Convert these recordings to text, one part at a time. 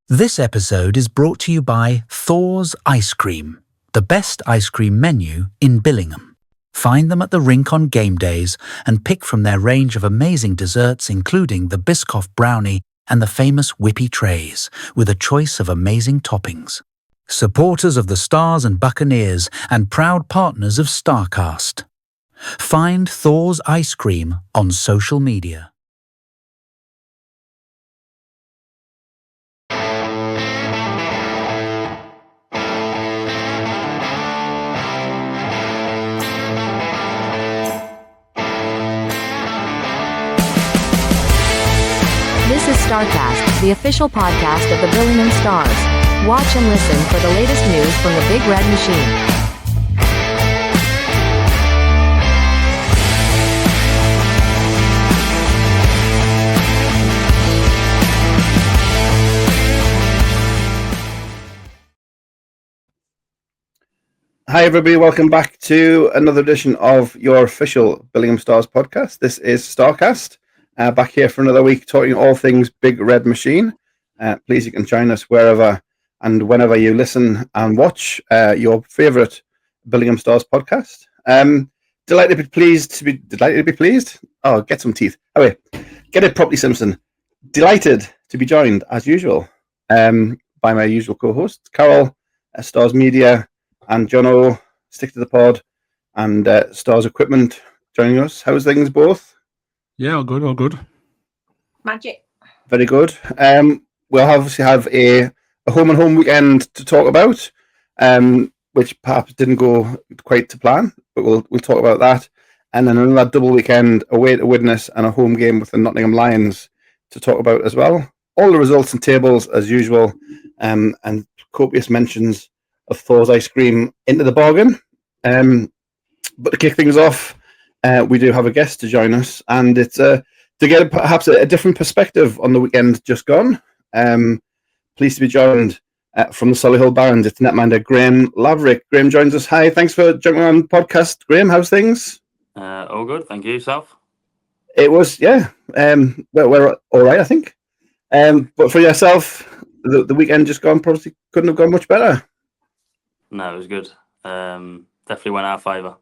This episode is brought to you by Thor's Ice Cream, the best ice cream menu in Billingham. Find them at the rink on game days and pick from their range of amazing desserts including the Biscoff brownie and the famous whippy trays, with a choice of amazing toppings. Supporters of the Stars and Buccaneers and proud partners of Starcast. Find Thor's Ice Cream on social media. This is Starcast, the official podcast of the Billingham Stars. Watch and listen for the latest news from the Big Red Machine. Hi everybody, welcome back to another edition of your official Billingham Stars podcast. This is Starcast. Back here for another week talking all things Big Red Machine. Please, you can join us wherever and whenever you listen and watch your favourite Billingham Stars podcast. Delighted to be pleased. Oh, get some teeth. Oh wait, get it properly, Simpson. Delighted to be joined as usual by my usual co-hosts, Carol, Stars Media, and Jono, Stick to the Pod, and Stars Equipment joining us. How's things both? Yeah, all good. Magic. Very good. We'll obviously have a home and home weekend to talk about, which perhaps didn't go quite to plan, but we'll talk about that. And then another double weekend away to Widnes and a home game with the Nottingham Lions to talk about as well. All the results and tables as usual, and copious mentions of Thor's Ice Cream into the bargain. But to kick things off, we do have a guest to join us, and it's to get perhaps a different perspective on the weekend just gone. Pleased to be joined from the Solihull Barons. It's netminder Graham Laverick. Graham joins us. Hi, thanks for jumping on the podcast. Graham, how's things? All good, thank you. Yourself? It was, yeah. We're all right, I think. But for yourself, the weekend just gone probably couldn't have gone much better. No, it was good. Definitely went our favour.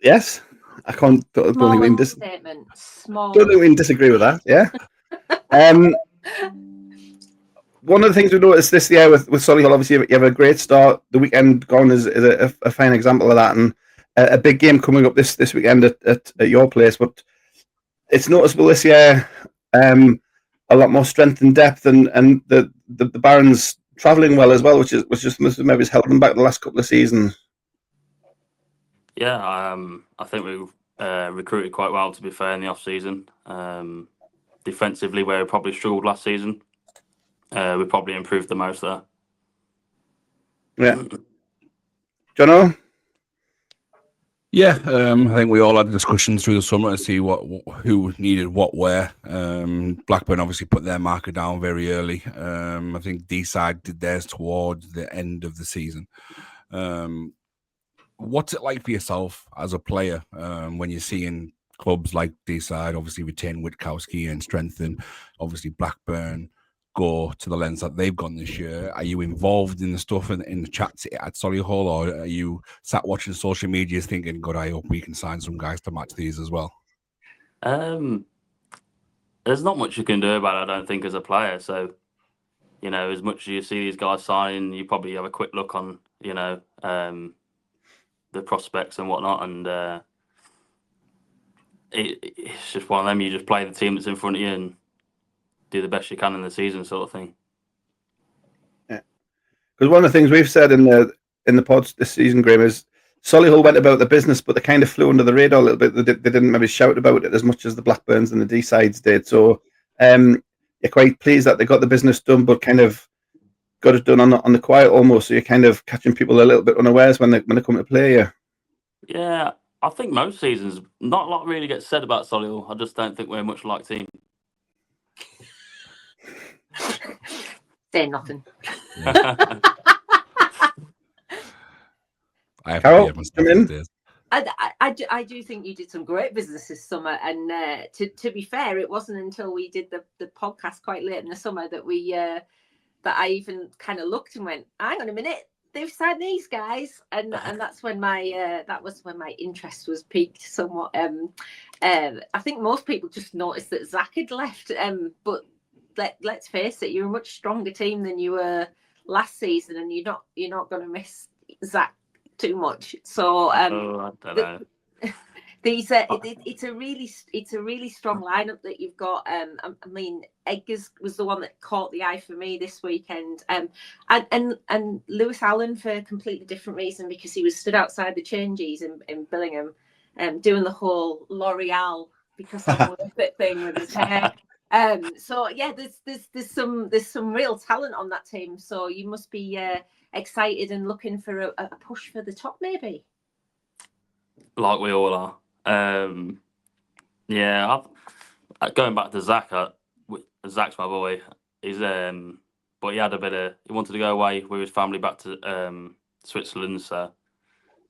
Yes, I don't think we can disagree with that. Yeah. One of the things we noticed this year with Solihull, obviously, you have a great start. The weekend gone is a fine example of that, and a big game coming up this weekend at your place. But it's noticeable this year, a lot more strength and depth, and the Barons travelling well as well, which just maybe has held them back the last couple of seasons. Yeah, I think we recruited quite well, to be fair, in the off-season. Defensively, where we probably struggled last season, we probably improved the most there. Yeah. Jono? Yeah, I think we all had discussions through the summer to see who needed what where. Blackburn obviously put their marker down very early. I think D-side did theirs towards the end of the season. What's it like for yourself as a player when you're seeing clubs like D-side obviously retain Witkowski and strengthen, obviously Blackburn go to the lens that they've gone this year? Are you involved in the stuff in the chats at Solihull, or are you sat watching social media thinking, God, I hope we can sign some guys to match these as well? There's not much you can do about it, I don't think, as a player. So, as much as you see these guys signing, you probably have a quick look on, the prospects and whatnot, and it's just one of them. You just play the team that's in front of you and do the best you can in the season, sort of thing. Yeah, because one of the things we've said in the pods this season, Graham, is Solihull went about the business, but they kind of flew under the radar a little bit. They didn't maybe shout about it as much as the Blackburns and the D-sides did. So you're quite pleased that they got the business done, but kind of got it done on the quiet almost. So you're kind of catching people a little bit unawares when they come to play you. Yeah, I think most seasons, not a lot really gets said about Solihull. I just don't think we're much like team. Say nothing. Carol, come in. I do think you did some great business this summer, and to be fair, it wasn't until we did the podcast quite late in the summer that I even kind of looked and went, hang on a minute, they've signed these guys, and that's when my interest was piqued somewhat. I think most people just noticed that Zach had left, but let's face it, you're a much stronger team than you were last season, and you're not going to miss Zach too much. So I don't know. it's a really strong lineup that you've got. I mean, Eggers was the one that caught the eye for me this weekend, and Lewis Allen for a completely different reason, because he was stood outside the changes in Billingham, doing the whole L'Oreal because I'm worth it thing with his hair. So yeah, there's some real talent on that team. So you must be excited and looking for a push for the top, maybe. Like we all are. Yeah, going back to Zach. Zach's my boy. He's but he wanted to go away with his family back to Switzerland. So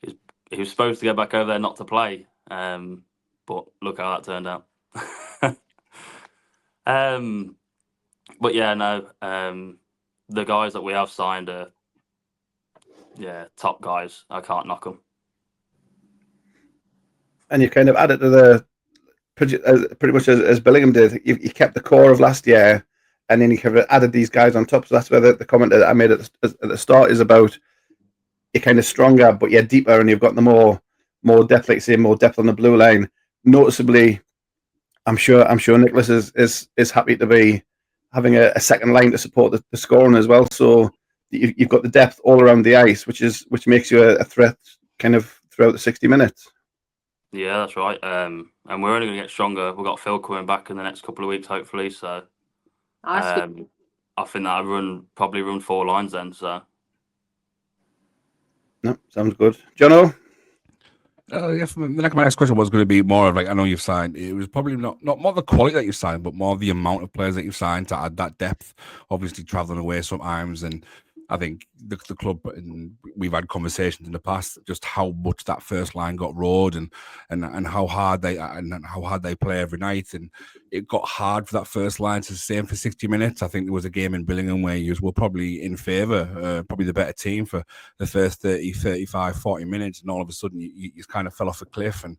he was supposed to go back over there not to play. But look how that turned out. But yeah, no. The guys that we have signed are top guys. I can't knock them. And you kind of added to the pretty much as Billingham did. You kept the core of last year, and then you kind of added these guys on top. So that's where the comment that I made at the start is about you're kind of stronger, but you're deeper, and you've got the more depth, like say, more depth on the blue line. Noticeably, I'm sure Nicholas is happy to be having a second line to support the scoring as well. So you've got the depth all around the ice, which makes you a threat kind of throughout the 60 minutes. Yeah, that's right. And we're only going to get stronger. We've got Phil coming back in the next couple of weeks, hopefully. So I think that probably run 4 lines then. So no, sounds good. Jono? My next question was going to be more of like, I know you've signed. It was probably not more the quality that you've signed, but more the amount of players that you've signed to add that depth. Obviously, traveling away sometimes, and I think the club, and we've had conversations in the past, just how much that first line got rode, and how hard they play every night, and it got hard for that first line to sustain for 60 minutes. I think there was a game in Billingham where you were probably in favour, probably the better team for the first 30, 35, 40 minutes, and all of a sudden you kind of fell off a cliff, and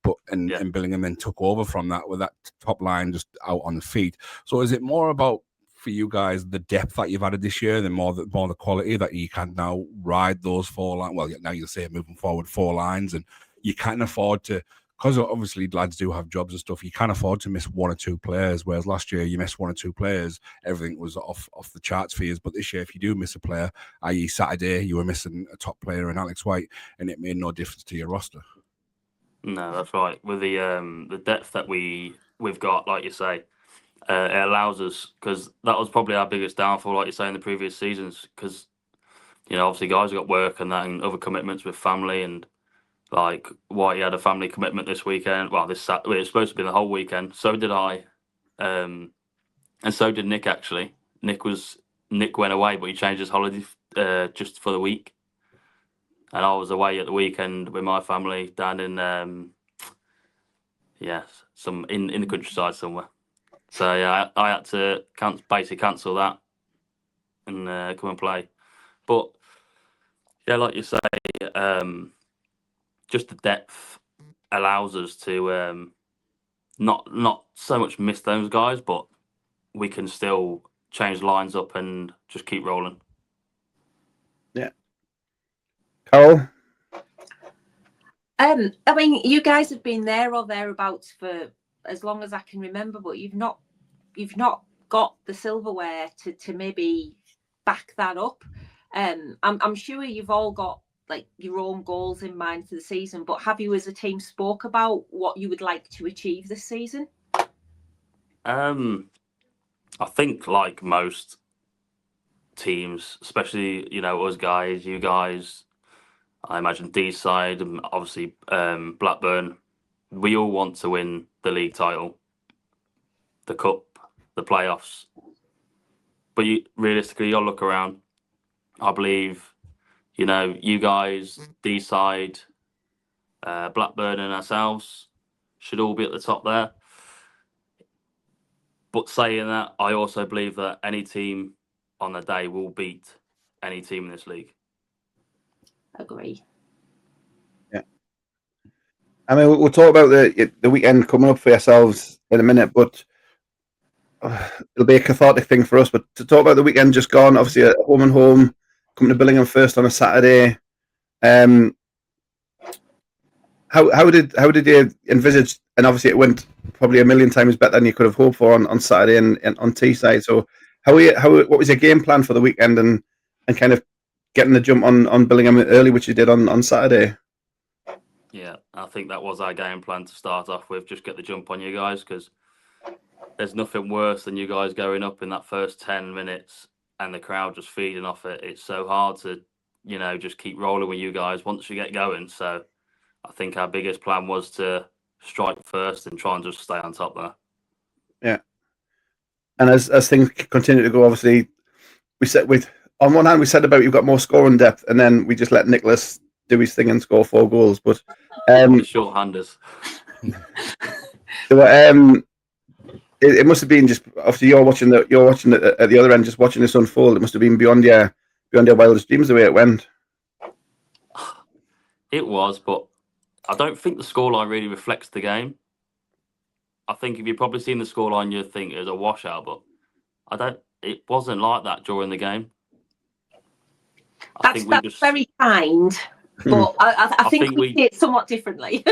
Billingham then took over from that with that top line just out on the feet. So is it more about, for you guys, the depth that you've added this year, and more the quality that you can now ride those 4 lines? Well, now you'll say moving forward 4 lines, and you can't afford to, because obviously lads do have jobs and stuff, you can't afford to miss 1 or 2 players, whereas last year you missed 1 or 2 players, everything was off the charts for you. But this year, if you do miss a player, i.e. Saturday, you were missing a top player in Alex White, and it made no difference to your roster. No, that's right. With the depth that we've got, like you say, it allows us, because that was probably our biggest downfall, like you say, in the previous seasons, because obviously guys have got work and that, and other commitments with family, and like Whitey had a family commitment this weekend. Well, it was supposed to be the whole weekend. So did I, and so did Nick. Actually, Nick went away, but he changed his holiday just for the week, and I was away at the weekend with my family down in some in the countryside somewhere. So yeah, I had to basically cancel that and come and play. But yeah, like you say, just the depth allows us to not so much miss those guys, but we can still change lines up and just keep rolling. Yeah. Carol? I mean, you guys have been there or thereabouts for as long as I can remember, but you've not got the silverware to maybe back that up. I'm sure you've all got like your own goals in mind for the season, but have you as a team spoke about what you would like to achieve this season? I think like most teams, especially us guys, you guys, I imagine D-side, and obviously Blackburn, we all want to win the league title, the cup, the playoffs. But realistically, you'll look around. I believe, you guys, D-side, Blackburn and ourselves should all be at the top there. But saying that, I also believe that any team on the day will beat any team in this league. Agree. Yeah. I mean, we'll talk about the weekend coming up for yourselves in a minute, but it'll be a cathartic thing for us. But to talk about the weekend just gone, obviously a home and home, coming to Billingham first on a Saturday. How did you envisage? And obviously, it went probably a million times better than you could have hoped for on Saturday and on Teesside. So, what was your game plan for the weekend and kind of getting the jump on Billingham early, which you did on Saturday? Yeah, I think that was our game plan to start off with. Just get the jump on you guys, because there's nothing worse than you guys going up in that first 10 minutes and the crowd just feeding off it. It's so hard to, just keep rolling with you guys once you get going. So I think our biggest plan was to strike first and try and just stay on top there. Yeah. And as things continue to go, obviously, on one hand we said about you've got more scoring depth, and then we just let Nicholas do his thing and score 4 goals. But short-handers. So, it must have been just obviously you're watching it at the other end, just watching this unfold. It must have been beyond your wildest dreams the way it went. It was, but I don't think the scoreline really reflects the game. I think if you've probably seen the scoreline, you'd think it was a washout, but it wasn't like that during the game. That's very kind, but I think we see it somewhat differently.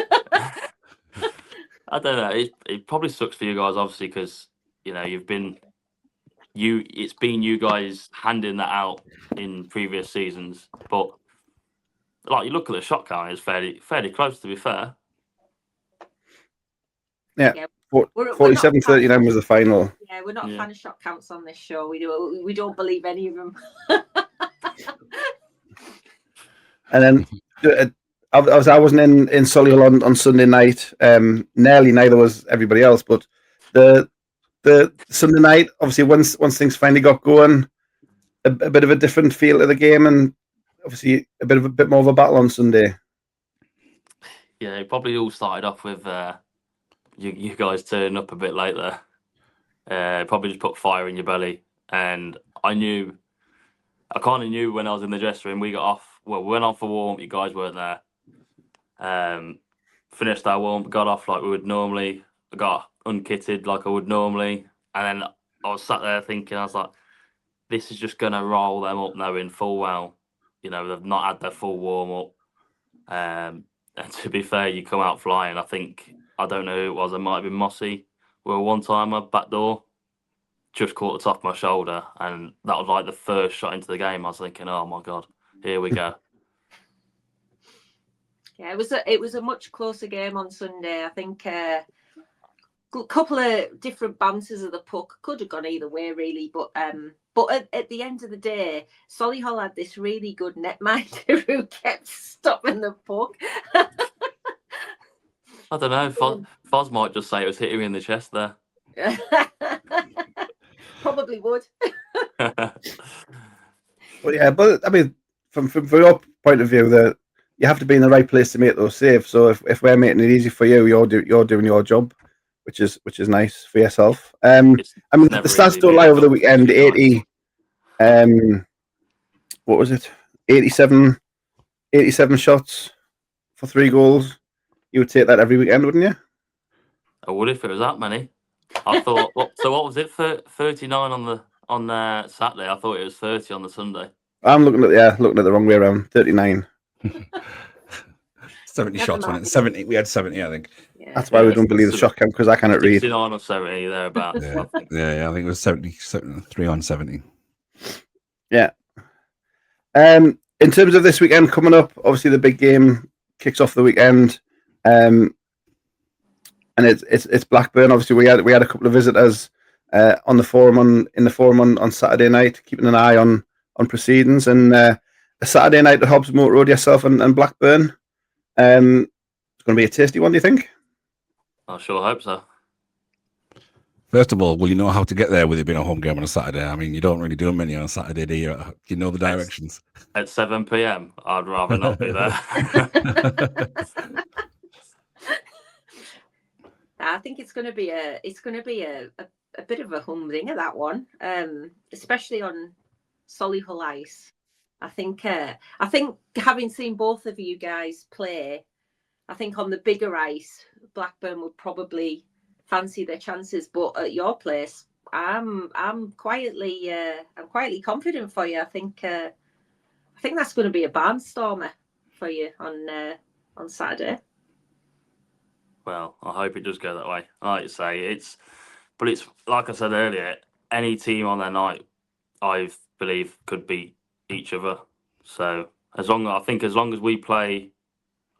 I don't know. It probably sucks for you guys, obviously, because it's been you guys handing that out in previous seasons. But like you look at the shot count, it's fairly close, to be fair. Yeah. 47-39 was the final. Yeah, we're not a fan of shot counts on this show. We don't believe any of them. And then I wasn't in Solihull on Sunday night. Nearly neither was everybody else. But the Sunday night, obviously, once things finally got going, a bit of a different feel to the game, and obviously a bit more of a battle on Sunday. Yeah, it probably all started off with you guys turning up a bit late there. Probably just put fire in your belly, and I kind of knew when I was in the dressing room. We got off. Well, we went on for warm. You guys weren't there. Finished our warm, got off like we would normally. I got unkitted like I would normally, and then I was sat there thinking, I was like, this is just gonna roll them up knowing full well, they've not had their full warm up. And to be fair, you come out flying. I don't know who it was. It might have been Mossy. Well, one time my back door just caught the top of my shoulder, and that was like the first shot into the game. I was thinking, oh my god, here we go. Yeah, it was a much closer game on Sunday. I think a couple of different bounces of the puck could have gone either way, really. But at the end of the day, Solihull had this really good netminder who kept stopping the puck. I don't know. Foz might just say it was hitting me in the chest there. Probably would. Well, yeah, but I mean, from your point of view, that you have to be in the right place to make those saves. So if we're making it easy for you, you're doing your job, which is nice for yourself. I mean, the stats don't lie over the weekend. 80. What was it? 87 shots for 3 goals. You would take that every weekend, wouldn't you? I would if it was that many. I thought. So what was it for 39 on Saturday? I thought it was 30 on the Sunday. I'm looking at the wrong way around. 39. 70 shots on it. 70. We had 70, I think. Yeah. That's why we don't believe the shot count, because I cannot read. 69 or 70 thereabouts. Yeah, I think it was 73 on 70. Yeah. In terms of this weekend coming up, obviously the big game kicks off the weekend. And it's Blackburn. Obviously, we had a couple of visitors on the forum on Saturday night, keeping an eye on proceedings. And a Saturday night at Hobbs Motor Road, yourself and Blackburn. It's going to be a tasty one, do you think? I sure hope so. First of all, will you know how to get there with it being a home game on a Saturday? I mean, you don't really do many on a Saturday, do you? Do you know the directions? At 7 p.m, I'd rather not be there. I think it's going to be a bit of a humdinger, that one, especially on Solihull ice. I think having seen both of you guys play, I think on the bigger ice, Blackburn would probably fancy their chances. But at your place, I'm quietly confident for you. I think that's going to be a barnstormer for you on Saturday. Well, I hope it does go that way. Like you say, it's like I said earlier, any team on their night, I believe, could beat each other. So as long as we play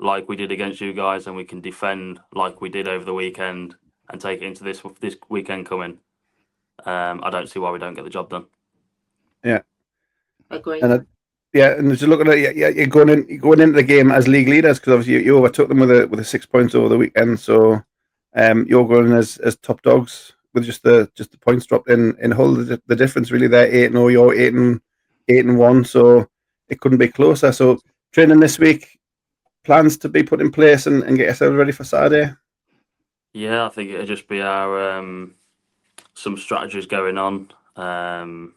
like we did against you guys, and we can defend like we did over the weekend and take it into this weekend coming, I don't see why we don't get the job done. Yeah, Agree. and just looking at you're going into the game as league leaders, because obviously you overtook them with a 6 points over the weekend. So you're going as top dogs with just the points dropped in Hull. The difference really there, 8-0, you're 8-1. So it couldn't be closer. So training this week, plans to be put in place and get yourselves ready for Saturday. Yeah, I think it'll just be our some strategies going on. I'll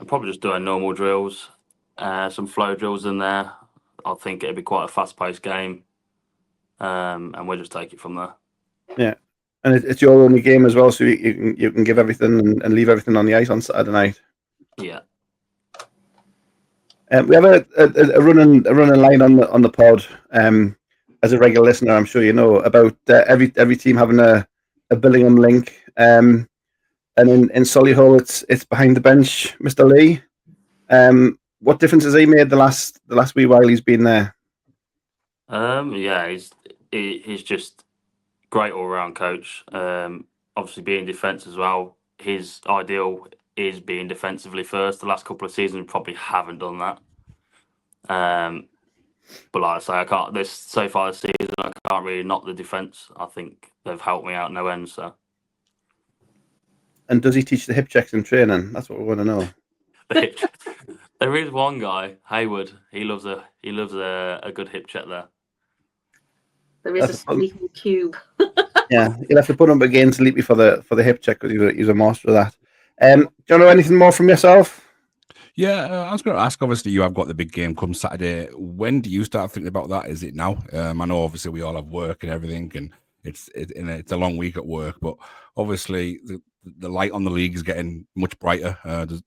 probably just do our normal drills, some flow drills in there. I think it'll be quite a fast-paced game, and we'll just take it from there. Yeah, and it's your only game as well, so you can give everything and leave everything on the ice on Saturday night. Yeah. We have a running line on the pod. As a regular listener, I'm sure you know about every team having a Billingham link. And in Solihull, it's behind the bench, Mr. Lee. What difference has he made the last wee while he's been there? Yeah, he's just great all round coach. Obviously being defence as well. His ideal is being defensively first. The last couple of seasons we probably haven't done that. But like I say, so far this season I can't really knock the defence. I think they've helped me out no end. So. And does he teach the hip checks in training? That's what we want to know. There is one guy, Hayward. He loves a good hip check there. There is a sleeping cube. Yeah, you'll have to put him against Leapy for the hip check, because he's a master of that. Do you know anything more from yourself? Yeah, I was going to ask. Obviously, you have got the big game come Saturday. When do you start thinking about that? Is it now? I know obviously we all have work and everything, and it's a long week at work. But obviously, the light on the league is getting much brighter.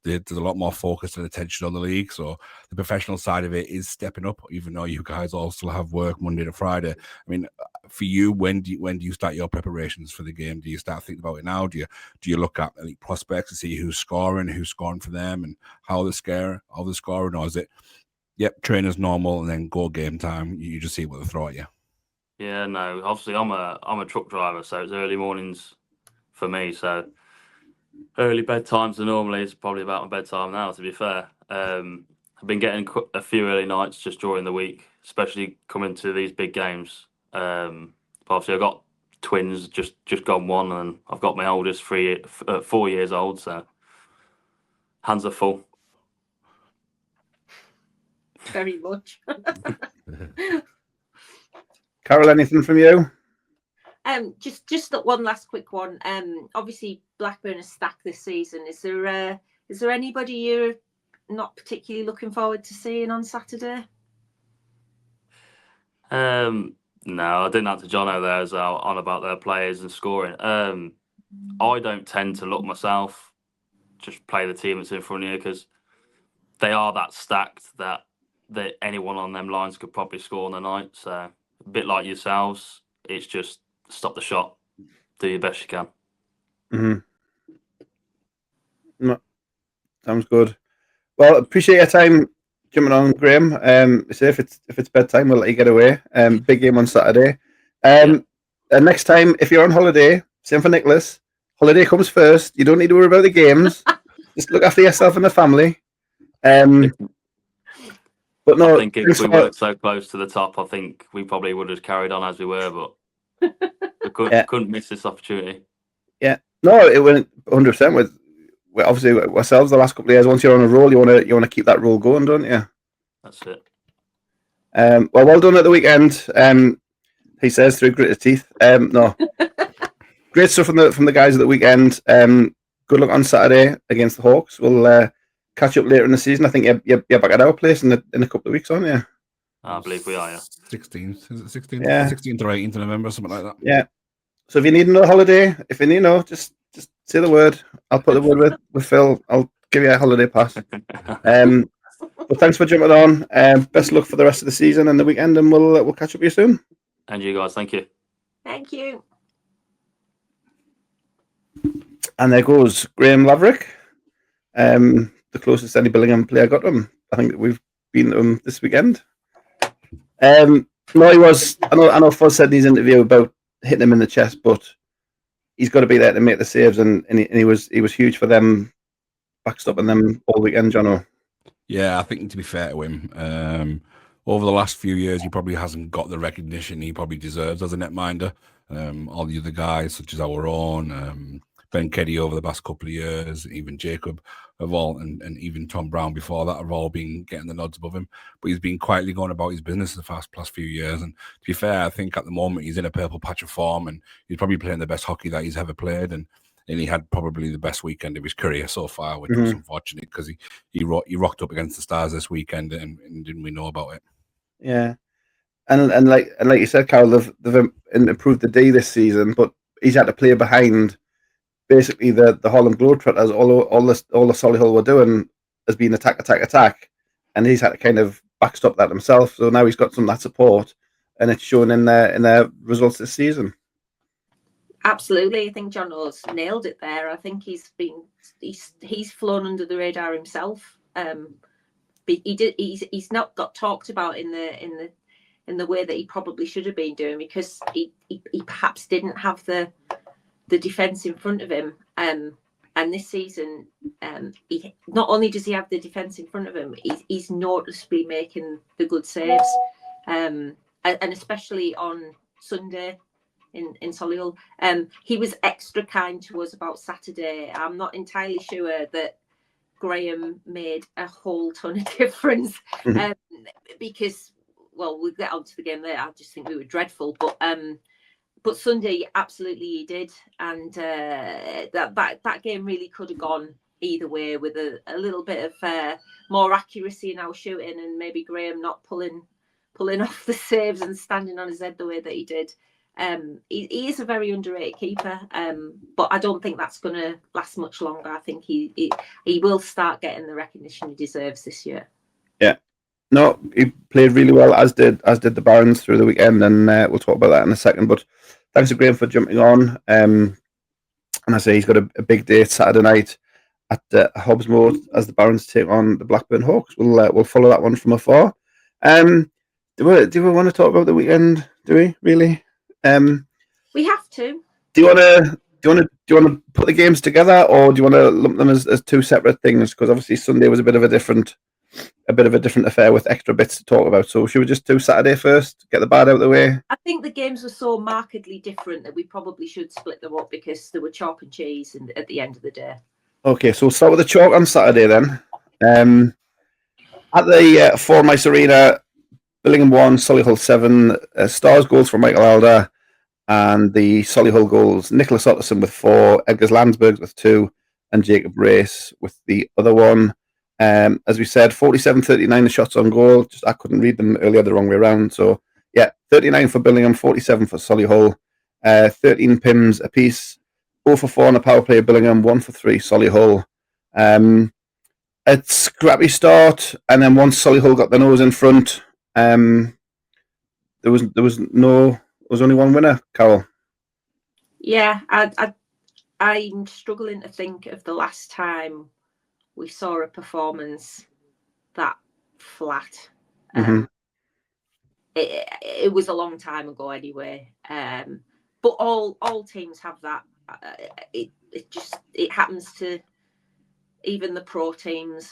There's a lot more focus and attention on the league, so the professional side of it is stepping up. Even though you guys all still have work Monday to Friday. I mean, for you, when do you start your preparations for the game? Do you start thinking about it now? Do you look at elite prospects to see who's scoring for them, and how they're scoring, or is it, yep, train as normal and then go game time? You just see what they throw at you. Yeah, no. Obviously, I'm a truck driver, so it's early mornings for me. So early bedtimes are normally, it's probably about my bedtime now, to be fair. I've been getting a few early nights just during the week, especially coming to these big games. But obviously, I've got twins, just gone one, and I've got my oldest 4 years old, so hands are full. Very much. Carol, anything from you? Just that one last quick one. Obviously Blackburn is stacked this season. Is there anybody you're not particularly looking forward to seeing on Saturday? No, I didn't answer Jono there as well on about their players and scoring. I don't tend to look myself. Just play the team that's in front of you, because they are that stacked that anyone on them lines could probably score on the night. So a bit like yourselves, it's just stop the shot, do your best you can. Mm-hmm. No, sounds good. Well, appreciate your time jumping on, Graham. So if it's bedtime, we'll let you get away. Big game on Saturday. Next time, if you're on holiday, same for Nicholas. Holiday comes first. You don't need to worry about the games. Just look after yourself and the family. But no, I think if we weren't so close to the top, I think we probably would have carried on as we were, but we couldn't miss this opportunity. Yeah, No, it went 100% with obviously ourselves the last couple of years. Once you're on a roll, you want to keep that roll going, don't you? That's it. Well done at the weekend. He says through gritted teeth. No, great stuff from the guys at the weekend. Good luck on Saturday against the Hawks. We'll catch up later in the season. I think you're back at our place in a couple of weeks, aren't you? I believe we are. Yeah. 16th, is it 16th? Yeah. 16th or 18th of November, something like that. Yeah. So if you need another holiday, if you need, just say the word. I'll put the word with Phil. I'll give you a holiday pass. But thanks for jumping on. Best luck for the rest of the season and the weekend, and we'll catch up with you soon. And you guys, thank you. Thank you. And there goes Graham Laverick, the closest any Billingham player got to him. I think that we've been to him this weekend. No, he was. I know. Fuzz said in his interview about hitting him in the chest, but he's got to be there to make the saves, and he was huge for them, backstopping them all weekend, Jono. Yeah, I think to be fair to him, over the last few years, he probably hasn't got the recognition he probably deserves as a netminder. All the other guys, such as our own, Ben Keddy over the past couple of years, even Jacob, have all, and even Tom Brown before that, have all been getting the nods above him. But he's been quietly going about his business the past few years. And to be fair, I think at the moment he's in a purple patch of form, and he's probably playing the best hockey that he's ever played. And he had probably the best weekend of his career so far, which was unfortunate because he rocked up against the Stars this weekend, and didn't we know about it? Yeah, and like you said, Carl, they've improved the D this season, but he's had to play behind basically the Holland Globetrotters. All the Solihull were doing has been attack, and he's had to kind of backstop that himself. So now he's got some of that support, and it's shown in their results this season. Absolutely, I think John O's nailed it there. I think he's flown under the radar himself. He's not got talked about in the way that he probably should have been doing, because he perhaps didn't have the defence in front of him. And this season, he not only does he have the defence in front of him, he's noticeably making the good saves, and especially on Sunday in Solihull. He was extra kind to us about Saturday. I'm not entirely sure that Graham made a whole ton of difference, because, well, we'll get on to the game later. I just think we were dreadful, but Sunday absolutely he did, and that game really could have gone either way with a little bit of more accuracy in our shooting, and maybe Graham not pulling off the saves and standing on his head the way that he did. He is a very underrated keeper, but I don't think that's going to last much longer. I think he will start getting the recognition he deserves this year. Yeah, no, he played really well, as did the Barons through the weekend, and we'll talk about that in a second. But thanks to Graham for jumping on. And I say he's got a big day Saturday night at Hobbs Moor as the Barons take on the Blackburn Hawks. We'll follow that one from afar. Do we want to talk about the weekend? Do we really? We have to. Do you want to put the games together, or do you want to lump them as two separate things? Because obviously Sunday was a bit of a different affair with extra bits to talk about. So should we just do Saturday first, get the bad out of the way? I think the games were so markedly different that we probably should split them up, because there were chalk and cheese at the end of the day. Okay, so we'll start with the chalk on Saturday then. At the Forum Ice Arena, Billingham 1, Solihull 7. Stars goals from Michael Alder, and the Solihull goals, Nicholas Otterson with 4, Edgar Landsberg with 2, and Jacob Race with the other one. As we said, 47-39 the shots on goal. Just I couldn't read them earlier the wrong way around. So yeah, 39 for Billingham, 47 for Solihull. 13 pims apiece. 0 for 4 on the power play of Billingham, 1 for 3 Solihull. A scrappy start, and then once Solihull got the nose in front, there was only one winner, Carol. Yeah, I'm struggling to think of the last time we saw a performance that flat. It was a long time ago anyway. But all teams have that. It happens to even the pro teams.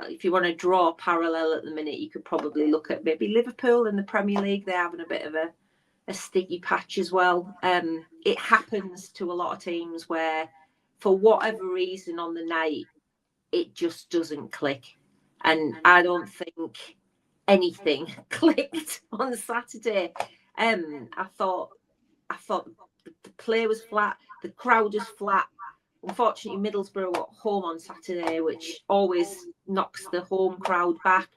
If you want to draw a parallel at the minute, you could probably look at maybe Liverpool in the Premier League. They're having a bit of sticky patch as well. It happens to a lot of teams where, for whatever reason on the night, it just doesn't click. And I don't think anything clicked on Saturday. I thought the play was flat, the crowd was flat. Unfortunately, Middlesbrough were at home on Saturday, which always knocks the home crowd back.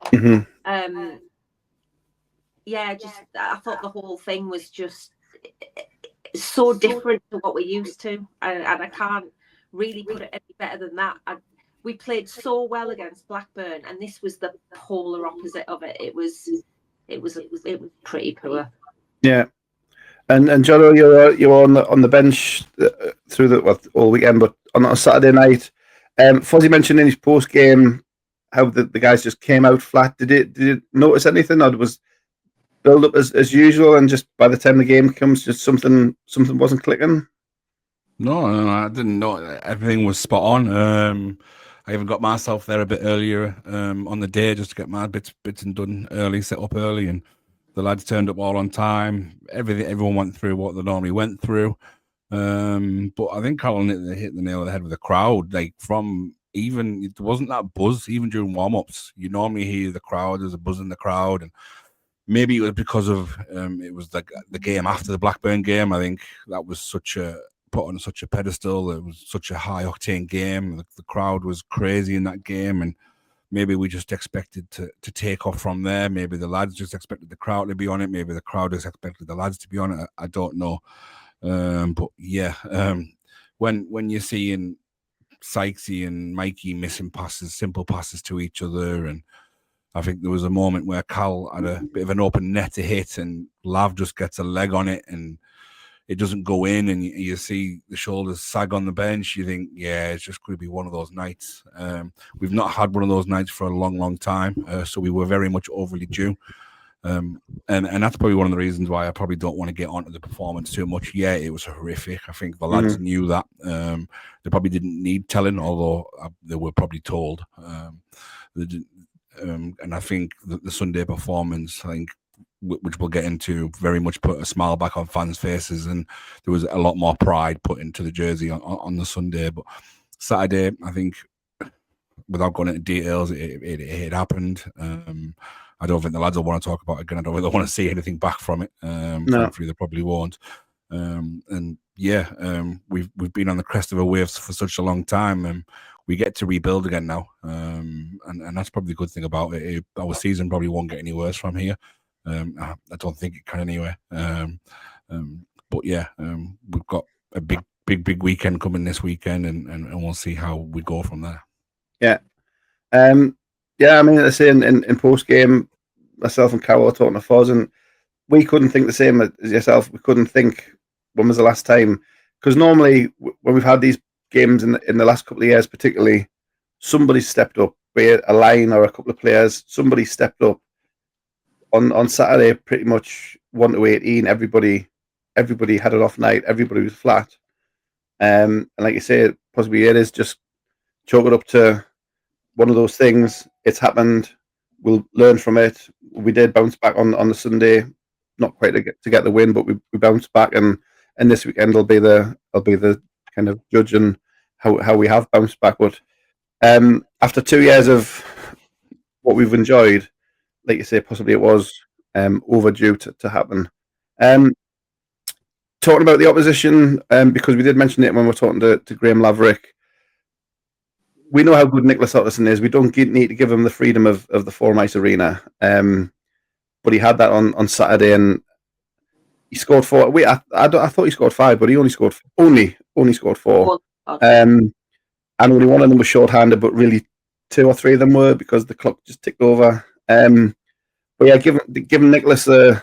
Mm-hmm. Yeah, I thought the whole thing was just so different to what we're used to, and I can't really put it any better than that. We played so well against Blackburn, and this was the polar opposite of it. It was pretty poor. Yeah. And Jono, you were on the bench through all weekend, but on a Saturday night, Fozzie mentioned in his post game how the guys just came out flat. Did you notice anything, or was build up as usual, and just by the time the game comes, just something wasn't clicking? No, I didn't know. Everything was spot on. I even got myself there a bit earlier on the day just to get my bits and done early, set up early, and the lads turned up all on time. Everyone went through what they normally went through. But I think Colin hit the nail on the head with the crowd. Like there wasn't that buzz even during warm-ups. You normally hear the crowd, there's a buzz in the crowd, and maybe it was because of it was like the game after the Blackburn game. I think that was put on such a pedestal. It was such a high octane game. The crowd was crazy in that game, and maybe we just expected to take off from there. Maybe the lads just expected the crowd to be on it. Maybe the crowd just expected the lads to be on it. I don't know. But yeah, when you're seeing Sykesy and Mikey missing passes, simple passes to each other, and I think there was a moment where Cal had a bit of an open net to hit, and Lav just gets a leg on it, and it doesn't go in, and you see the shoulders sag on the bench. You think, yeah, it's just going to be one of those nights. We've not had one of those nights for a long, long time, so we were very much overly due. And that's probably one of the reasons why I probably don't want to get onto the performance too much. Yeah, it was horrific. I think the lads knew that. They probably didn't need telling, although they were probably told. And I think the Sunday performance, which we'll get into, very much put a smile back on fans' faces, and there was a lot more pride put into the jersey on the Sunday. But Saturday, I think, without going into details, it happened. I don't think the lads will want to talk about it again. I don't think they want to see anything back from it. No. Thankfully, they probably won't. And yeah, we've been on the crest of a wave for such a long time, and we get to rebuild again now. And that's probably the good thing about it. Our season probably won't get any worse from here. I don't think it can anyway. But yeah, we've got a big weekend coming this weekend, and we'll see how we go from there. Yeah. Yeah, I mean, I say in post game, myself and Carol were talking to Foz, and we couldn't think the same as yourself. We couldn't think when was the last time, because normally when we've had these games in the last couple of years, particularly, somebody stepped up, be it a line or a couple of players. Somebody stepped up. On Saturday, pretty much 1 to 18, everybody had an off night. Everybody was flat. And like you say, possibly it is just chalk it up to one of those things. It's happened. We'll learn from it. We did bounce back on the Sunday, not quite to get the win, but we bounced back, and this weekend will be the kind of judge on how we have bounced back. But after 2 years of what we've enjoyed, like you say, possibly it was overdue to happen. Talking about the opposition, because we did mention it when we were talking to Graham Laverick. We know how good Nicholas Otterson is. We don't need to give him the freedom of the Forum Ice Arena. But he had that on Saturday, and he scored 4. I thought he scored 5, but he only scored scored 4. And only one of them was short-handed, but really 2 or 3 of them were, because the clock just ticked over. But yeah, given Nicholas the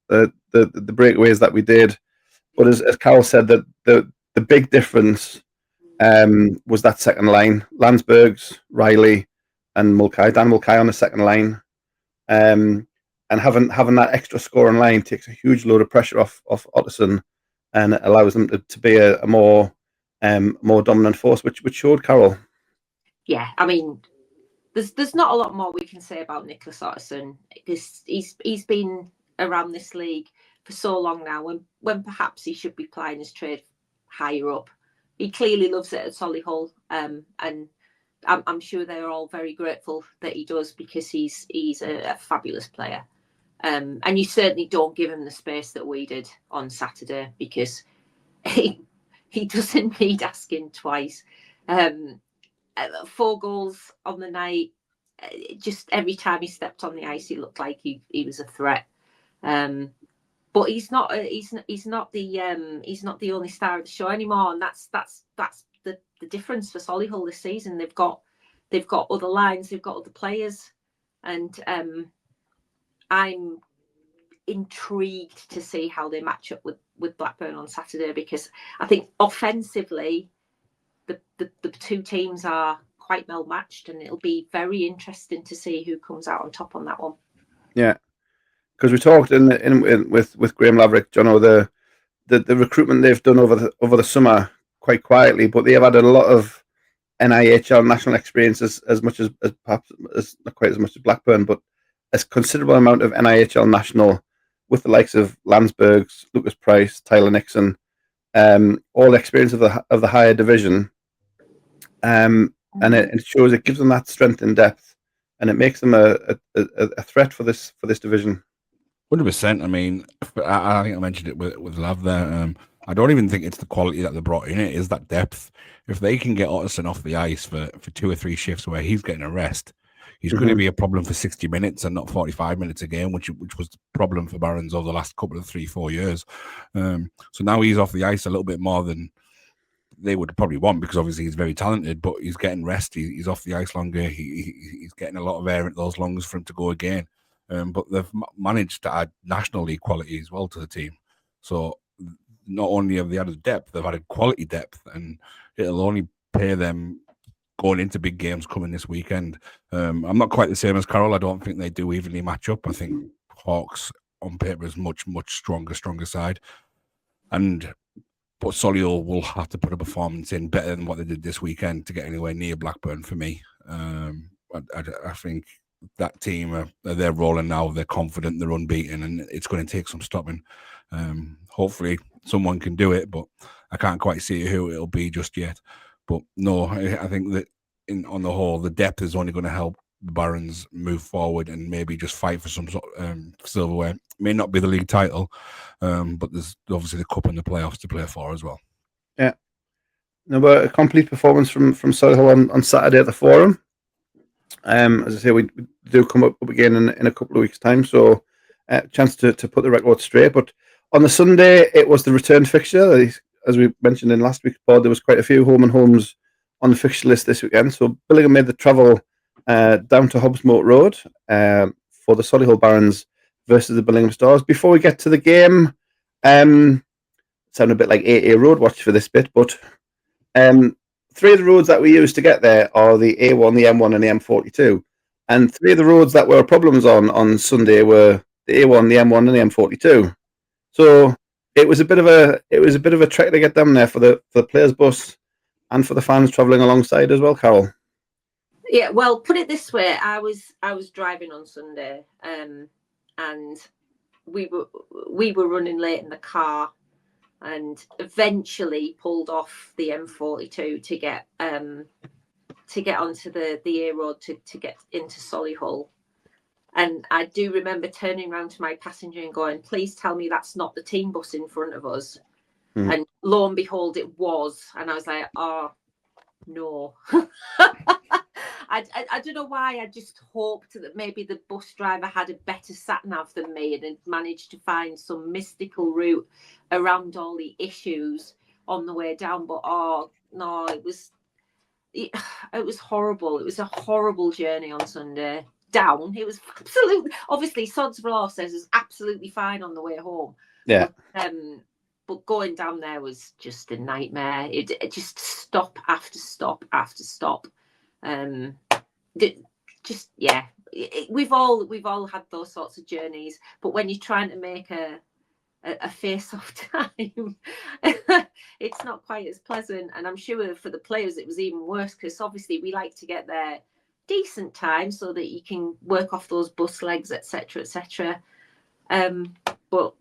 breakaways that we did, but as Carol said, that the big difference was that second line: Landsbergs, Riley, and Mulcahy. Dan Mulcahy on the second line, and having that extra scoring line takes a huge load of pressure off Otterson, and it allows them to be a more dominant force, which showed Carol. Yeah, I mean, there's not a lot more we can say about Nicholas Otterson, because he's been around this league so long now, when perhaps he should be plying his trade higher up. He clearly loves it at Solihull, and I'm sure they're all very grateful that he does, because he's a fabulous player. And you certainly don't give him the space that we did on Saturday, because he doesn't need asking twice. 4 goals on the night. Just every time he stepped on the ice, he looked like he was a threat. But he's not the only star of the show anymore, and that's the difference for Solihull this season. They've got other lines, they've got other players, and I'm intrigued to see how they match up with Blackburn on Saturday, because I think offensively the two teams are quite well matched, and it'll be very interesting to see who comes out on top on that one. Yeah, because we talked with Graham Laverick, Jono, the recruitment they've done over the summer quite quietly, but they have had a lot of NIHL national experience as much as perhaps not quite as much as Blackburn, but a considerable amount of NIHL national with the likes of Landsbergs, Lucas Price, Tyler Nixon, all experience of the higher division, and it shows, it gives them that strength and depth, and it makes them a threat for this division. 100%. I mean, I think I mentioned it with Lav there. I don't even think it's the quality that they brought in. It is that depth. If they can get Otterson off the ice for 2 or 3 shifts where he's getting a rest, he's going to be a problem for 60 minutes and not 45 minutes a game, which was the problem for Barons over the last couple of 3-4 years. So now he's off the ice a little bit more than they would probably want, because obviously he's very talented, but he's getting rest. He's off the ice longer. He's getting a lot of air at those lungs for him to go again. But they've managed to add National League quality as well to the team. So not only have they added depth, they've added quality depth, and it'll only pay them going into big games coming this weekend. I'm not quite the same as Carol. I don't think they do evenly match up. I think Hawks on paper is much stronger side, but Solihull will have to put a performance in better than what they did this weekend to get anywhere near Blackburn for me. I think that team, they're rolling now. They're confident, they're unbeaten, and it's going to take some stopping. Hopefully someone can do it, but I can't quite see who it'll be just yet. But no, I think that on the whole, the depth is only going to help the Barons move forward and maybe just fight for some sort of silverware. It may not be the league title, but there's obviously the cup and the playoffs to play for as well. Yeah. No, but a complete performance from Solihull on Saturday at the Forum. As I say, we do come up again in a couple of weeks' time, so a chance to put the record straight. But on the Sunday, it was the return fixture. As we mentioned in last week's pod, there was quite a few home and homes on the fixture list this weekend. So Billingham made the travel down to Hobbsmoat Road for the Solihull Barons versus the Billingham Stars. Before we get to the game, sound a bit like AA Road Watch for this bit, but 3 of the roads that we use to get there are the A1, the M1, and the M42. And 3 of the roads that were problems on Sunday were the A1, the M1, and the M42. So it was a bit of a trek to get them there for the players' bus and for the fans travelling alongside as well, Carol. Yeah, well, put it this way: I was driving on Sunday, and we were running late in the car, and eventually pulled off the M42 to get onto the A road to get into Solihull. And I do remember turning around to my passenger and going, "Please tell me that's not the team bus in front of us." And lo and behold, it was. And I was like, "Oh no." I don't know why. I just hoped that maybe the bus driver had a better sat nav than me and had managed to find some mystical route around all the issues on the way down. But oh no, it was horrible. It was a horrible journey on Sunday. Down. It was absolutely, obviously, Sod's Law says it's absolutely fine on the way home. Yeah. But going down there was just a nightmare. It just stop after stop after stop. We've all had those sorts of journeys, but when you're trying to make a face-off time, it's not quite as pleasant. And I'm sure for the players it was even worse, because obviously we like to get there decent time so that you can work off those bus legs, etc. But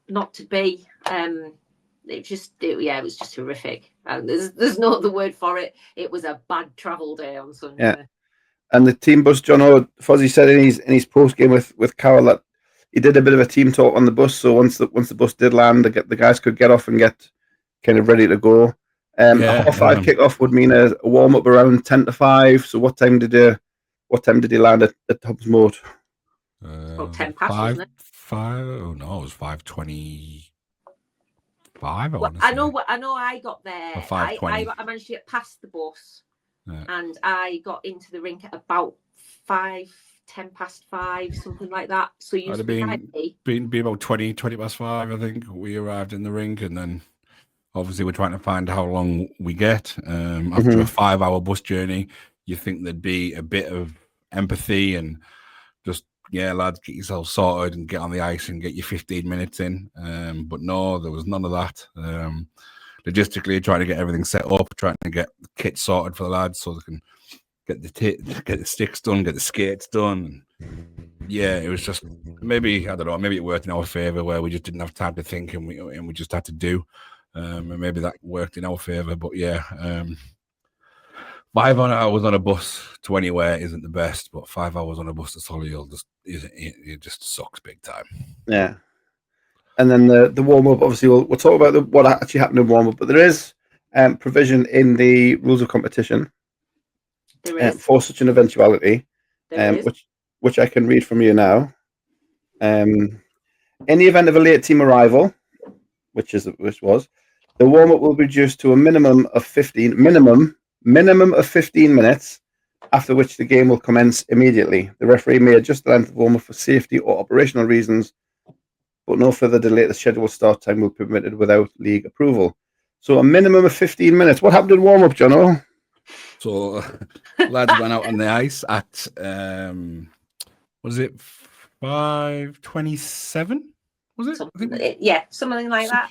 not to be. It was just horrific. And there's no other word for it. It was a bad travel day on Sunday. Yeah. And the team bus, Jono, Fozzie said in his post game with Carol that he did a bit of a team talk on the bus. So once the bus did land, the guys could get off and get kind of ready to go. A 5:30 kickoff would mean a warm up around 10 to 5. So what time did he land at Hubs Moat? About 10 past, wasn't it? 5. Oh no, it was 5:25. I know. I got there. Or 5:20. I managed to get past the bus, Yeah. and I got into the rink at about 10 past 5, something like that. So you It'd have been about 20 past 5. I think we arrived in the rink, and then obviously we're trying to find how long we get. After a 5-hour bus journey, you think there'd be a bit of empathy and just, yeah, lads, get yourself sorted and get on the ice and get your 15 minutes in. But no, there was none of that. Logistically, trying to get everything set up, trying to get the kit sorted for the lads so they can get the sticks done, get the skates done. Yeah, it was just maybe, I don't know, maybe it worked in our favour where we just didn't have time to think and we just had to do. And maybe that worked in our favour. But yeah, 5 hours on a bus to anywhere isn't the best, but 5 hours on a bus to Solihull it just sucks big time. Yeah. And then the warm up, obviously, we'll talk about what actually happened in warm up, but there is provision in the rules of competition for such an eventuality, which I can read from you now. In the event of a late team arrival, which was, the warm up will be reduced to a minimum of 15 minutes, after which the game will commence immediately. The referee may adjust the length of warm up for safety or operational reasons, but no further delay to the scheduled start time will be permitted without league approval. So a minimum of 15 minutes. What happened in warm up, Jono? So lads went out on the ice at was it 5:27? Was it? Something like that.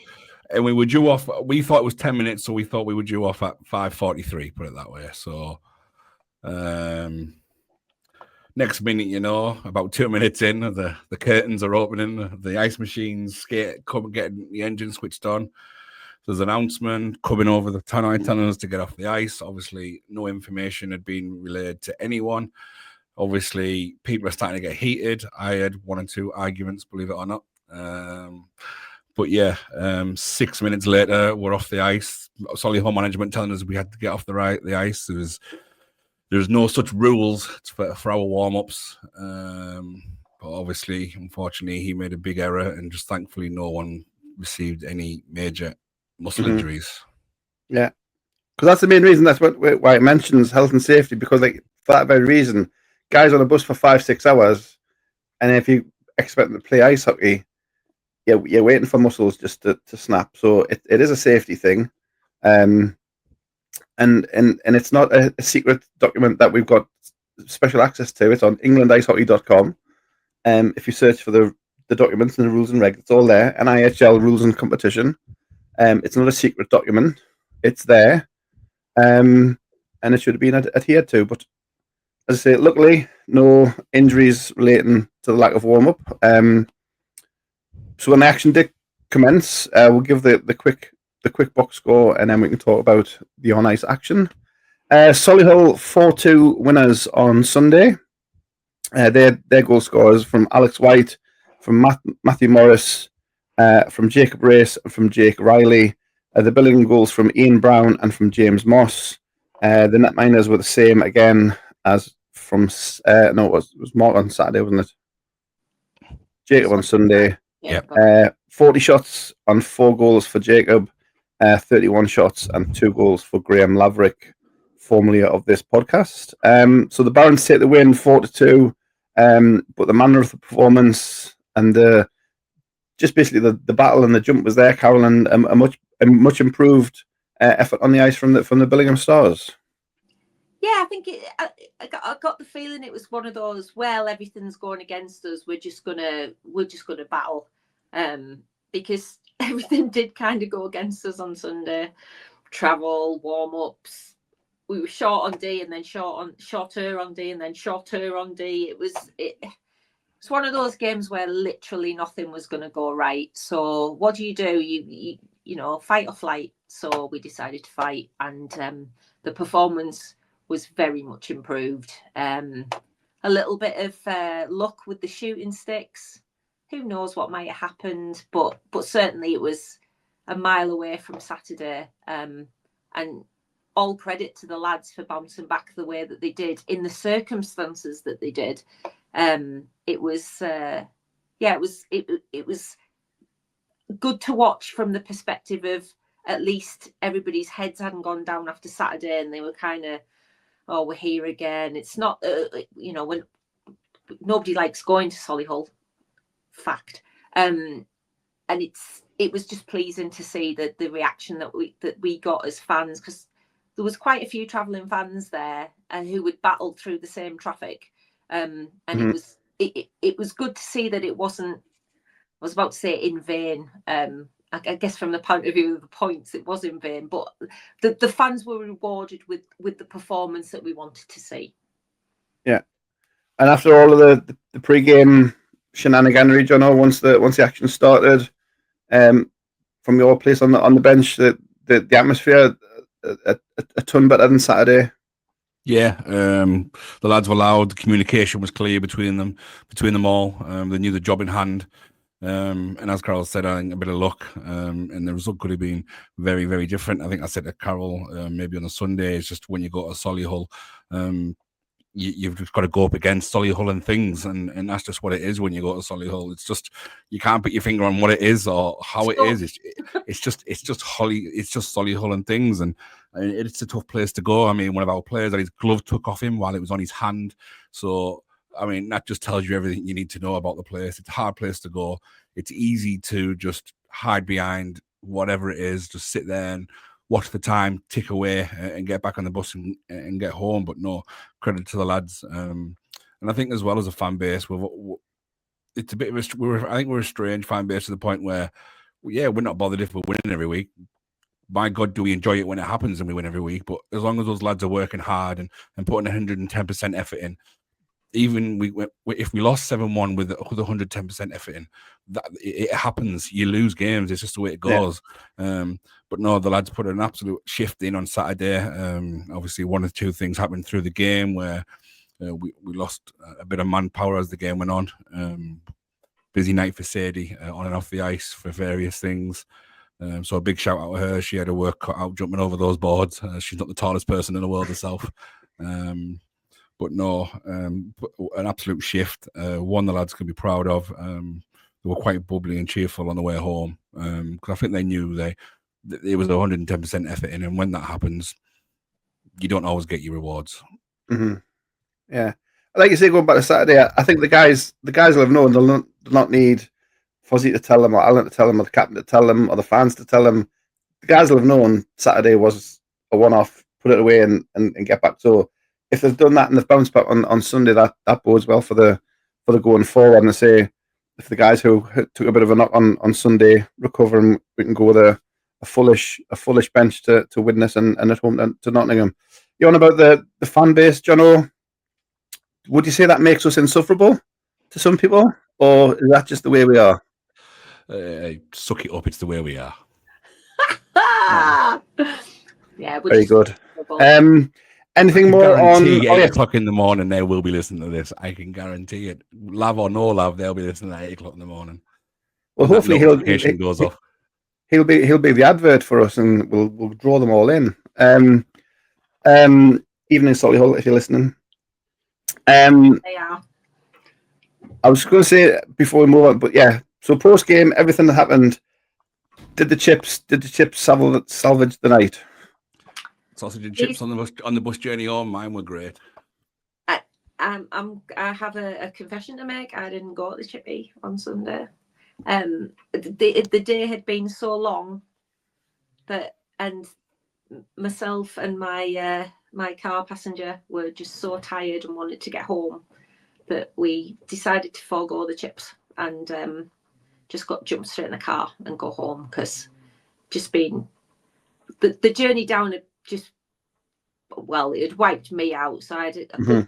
And we were due off. We thought it was 10 minutes, so we thought we were due off at 5:43. Put it that way. So next minute, about 2 minutes in, the curtains are opening, the ice machines getting the engine switched on. There's an announcement coming over the tunnels to get off the ice. Obviously, no information had been relayed to anyone. Obviously, people are starting to get heated. I had 1 or 2 arguments, believe it or not. But yeah, 6 minutes later, we're off the ice. Solihull management telling us we had to get off the ice. There's no such rules for our warm-ups. But obviously, unfortunately, he made a big error, and just thankfully no one received any major muscle injuries. Yeah. Because that's the main reason. That's why it mentions health and safety, because for that very reason, guys on a bus for 5-6 hours, and if you expect them to play ice hockey, you're waiting for muscles just to snap. So it is a safety thing. And it's not a secret document that we've got special access to. It's on englandicehockey.com. If you search for the documents and the rules and regs, it's all there. NIHL rules and competition. It's not a secret document. It's there. And it should have been adhered to. But as I say, luckily, no injuries relating to the lack of warm-up. So when the action did commence, we'll give the quick box score, and then we can talk about the on-ice action. Solihull 4-2 winners on Sunday. Their goal scorers from Alex White, from Matthew Morris, from Jacob Race, and from Jake Riley. The Billingham goals from Ian Brown and from James Moss. The netminers were the same again as from it was Mark on Saturday, wasn't it? Jacob on Sunday. Yeah. 40 shots on 4 goals for Jacob, 31 shots and 2 goals for Graham Laverick, formerly of this podcast. So the Barons take the win 4-2, but the manner of the performance and just basically the battle and the jump was there, Carol, and a much improved effort on the ice from the Billingham Stars. Yeah, I think I got the feeling it was one of those. Well, everything's going against us. We're just gonna battle, because everything did kind of go against us on Sunday. Travel, warm ups. We were short on D, and then shorter on D, and then shorter on D. It was it's one of those games where literally nothing was going to go right. So what do? You know, fight or flight. So we decided to fight, and the performance was very much improved. A little bit of luck with the shooting sticks. Who knows what might have happened, but certainly it was a mile away from Saturday. And all credit to the lads for bouncing back the way that they did in the circumstances that they did. It was good to watch from the perspective of at least everybody's heads hadn't gone down after Saturday, and they were kind of, oh, we're here again. It's not, you know, when nobody likes going to Solihull, fact. And it was just pleasing to see the reaction that we got as fans, because there was quite a few travelling fans there and who would battle through the same traffic. And it was good to see that it wasn't, I was about to say in vain. I guess from the point of view of the points, it was in vain, but the fans were rewarded with the performance that we wanted to see. Yeah. And after all of the pre-game shenaniganery, Jono, once the action started, from your place on the bench, the atmosphere a ton better than Saturday. Yeah, the lads were loud. The communication was clear between them all. They knew the job in hand. And as Carol said, I think a bit of luck, and the result could have been very, very different. I think I said to Carol maybe on a Sunday, it's just when you go to Solihull, you've just got to go up against Solihull and things, and that's just what it is when you go to Solihull. It's just, you can't put your finger on what it is or how it is. It's just Solihull and things, and it's a tough place to go. I mean, one of our players had his glove took off him while it was on his hand, so. I mean, that just tells you everything you need to know about the place. It's a hard place to go. It's easy to just hide behind whatever it is, just sit there and watch the time tick away and get back on the bus and get home. But no, credit to the lads. And I think as well as a fan base, it's a bit of I think we're a strange fan base to the point where, yeah, we're not bothered if we're winning every week. My God, do we enjoy it when it happens and we win every week? But as long as those lads are working hard and putting 110% effort in, even if we lost 7-1 with 110% effort in, that it happens. You lose games. It's just the way it goes. Yeah. But no, the lads put an absolute shift in on Saturday. Obviously, one or two things happened through the game where we lost a bit of manpower as the game went on. Busy night for Sadie on and off the ice for various things. So a big shout out to her. She had her work cut out jumping over those boards. She's not the tallest person in the world herself. But no, an absolute shift. One the lads can be proud of. They were quite bubbly and cheerful on the way home because I think they knew it was 110% effort in, and when that happens, you don't always get your rewards. Mm-hmm. Yeah, like you say, going back to Saturday, I think the guys will have known. They'll not need Fozzie to tell them, or Alan to tell them, or the captain to tell them, or the fans to tell them. The guys will have known Saturday was a one-off. Put it away and get back. So if they've done that and they've bounced back on Sunday, that bodes well for the going forward. And I say, if the guys who took a bit of a knock on Sunday recover, and we can go with a fullish bench to witness and at home to Nottingham. You're on about the fan base, Jono. Would you say that makes us insufferable to some people, or is that just the way we are? Suck it up. It's the way we are. Yeah, very good. Anything more on 8 o'clock in the morning? They will be listening to this. I can guarantee it. Love or no love, they'll be listening at 8 o'clock in the morning. Well, hopefully goes off. He'll be the advert for us, and we'll draw them all in. Even in Solihull, if you're listening. They are. I was going to say before we move on, but yeah. So post game, everything that happened. Did the chips salvage the night? Sausage and chips on the bus journey home. Mine were great. I have a confession to make. I didn't go to the chippy on Sunday. The day had been so long and myself and my car passenger were just so tired and wanted to get home that we decided to forego the chips and just jump straight in the car and go home, because just been the journey down had just, well, it had wiped me out. So I had a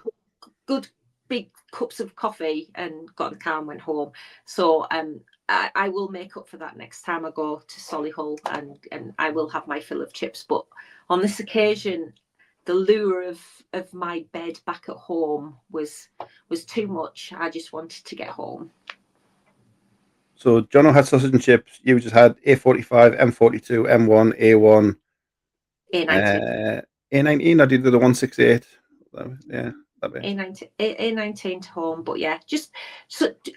good big cups of coffee and got in the car and went home. So I will make up for that next time I go to Solihull, and I will have my fill of chips. But on this occasion, the lure of my bed back at home was too much. I just wanted to get home. So Jono had sausage and chips. You just had A45, M42, M1, A1, A19. A19. I did the 168. Yeah, that bit. A19 to home, but yeah, just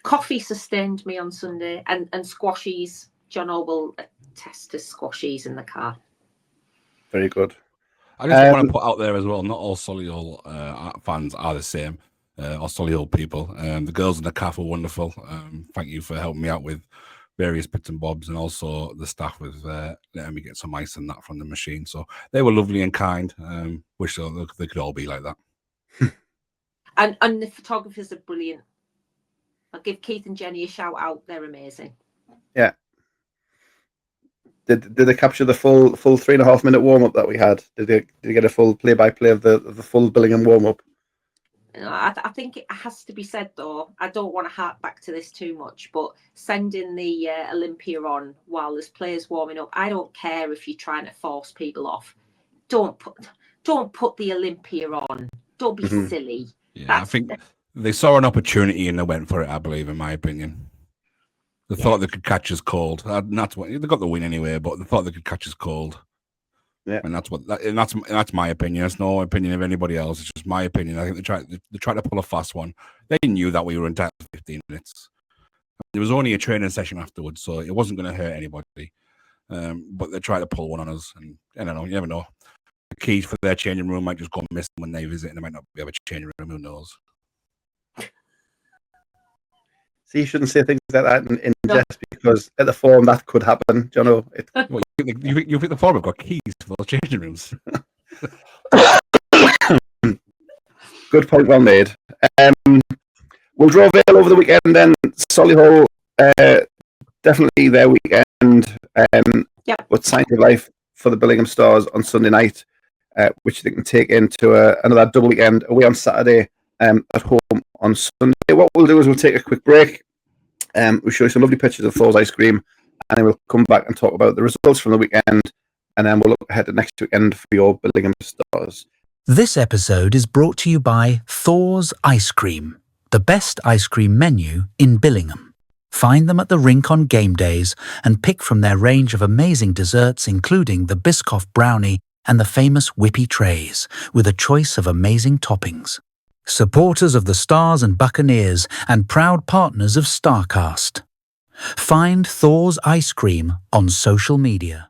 coffee sustained me on Sunday, and squashies. Jono will attest to squashies in the car. Very good. I just want to put out there as well, not all Solihull fans are the same, or Solihull people. The girls in the cafe were wonderful. Thank you for helping me out with various bits and bobs, and also the staff with letting me get some ice and that from the machine. So they were lovely and kind. Wish they could all be like that. And the photographers are brilliant. I'll give Keith and Jenny a shout out. They're amazing. Yeah. Did they capture the full 3.5 minute warm up that we had? Did they get a full play by play of the full Billingham warm up? I think it has to be said though. I don't want to hark back to this too much, but sending the Olympia on while there's players warming up. I don't care if you're trying to force people off. Don't put the Olympia on. Don't be silly. Yeah, I think they saw an opportunity and they went for it. I believe, in my opinion. They thought they could catch us cold. That's what they got the win anyway, but they thought they could catch us cold. Yeah, and that's my opinion. It's no opinion of anybody else. It's just my opinion. I think they tried to pull a fast one. They knew that we were entitled to 15 minutes. There was only a training session afterwards, so it wasn't going to hurt anybody. But they tried to pull one on us, and I don't know. You never know. The keys for their changing room might just go missing when they visit, and they might not have a changing room. Who knows? So you shouldn't say things like that in jest, because at the forum that could happen, Jono. Well, you think the forum have got keys for those changing rooms? Good point, well made. We'll draw Vale over the weekend then. Solihull, definitely their weekend. But sign of life for the Billingham Stars on Sunday night, which they can take into another double weekend away on Saturday, at home on Sunday. What we'll do is we'll take a quick break. We'll show you some lovely pictures of Thor's ice cream, and then we'll come back and talk about the results from the weekend, and then we'll look ahead to next weekend for your Billingham Stars. This episode is brought to you by Thor's Ice Cream, the best ice cream menu in Billingham. Find them at the rink on game days and pick from their range of amazing desserts, including the Biscoff brownie and the famous whippy trays, with a choice of amazing toppings. Supporters of the Stars and Buccaneers and proud partners of Starcast. Find Thor's Ice Cream on social media.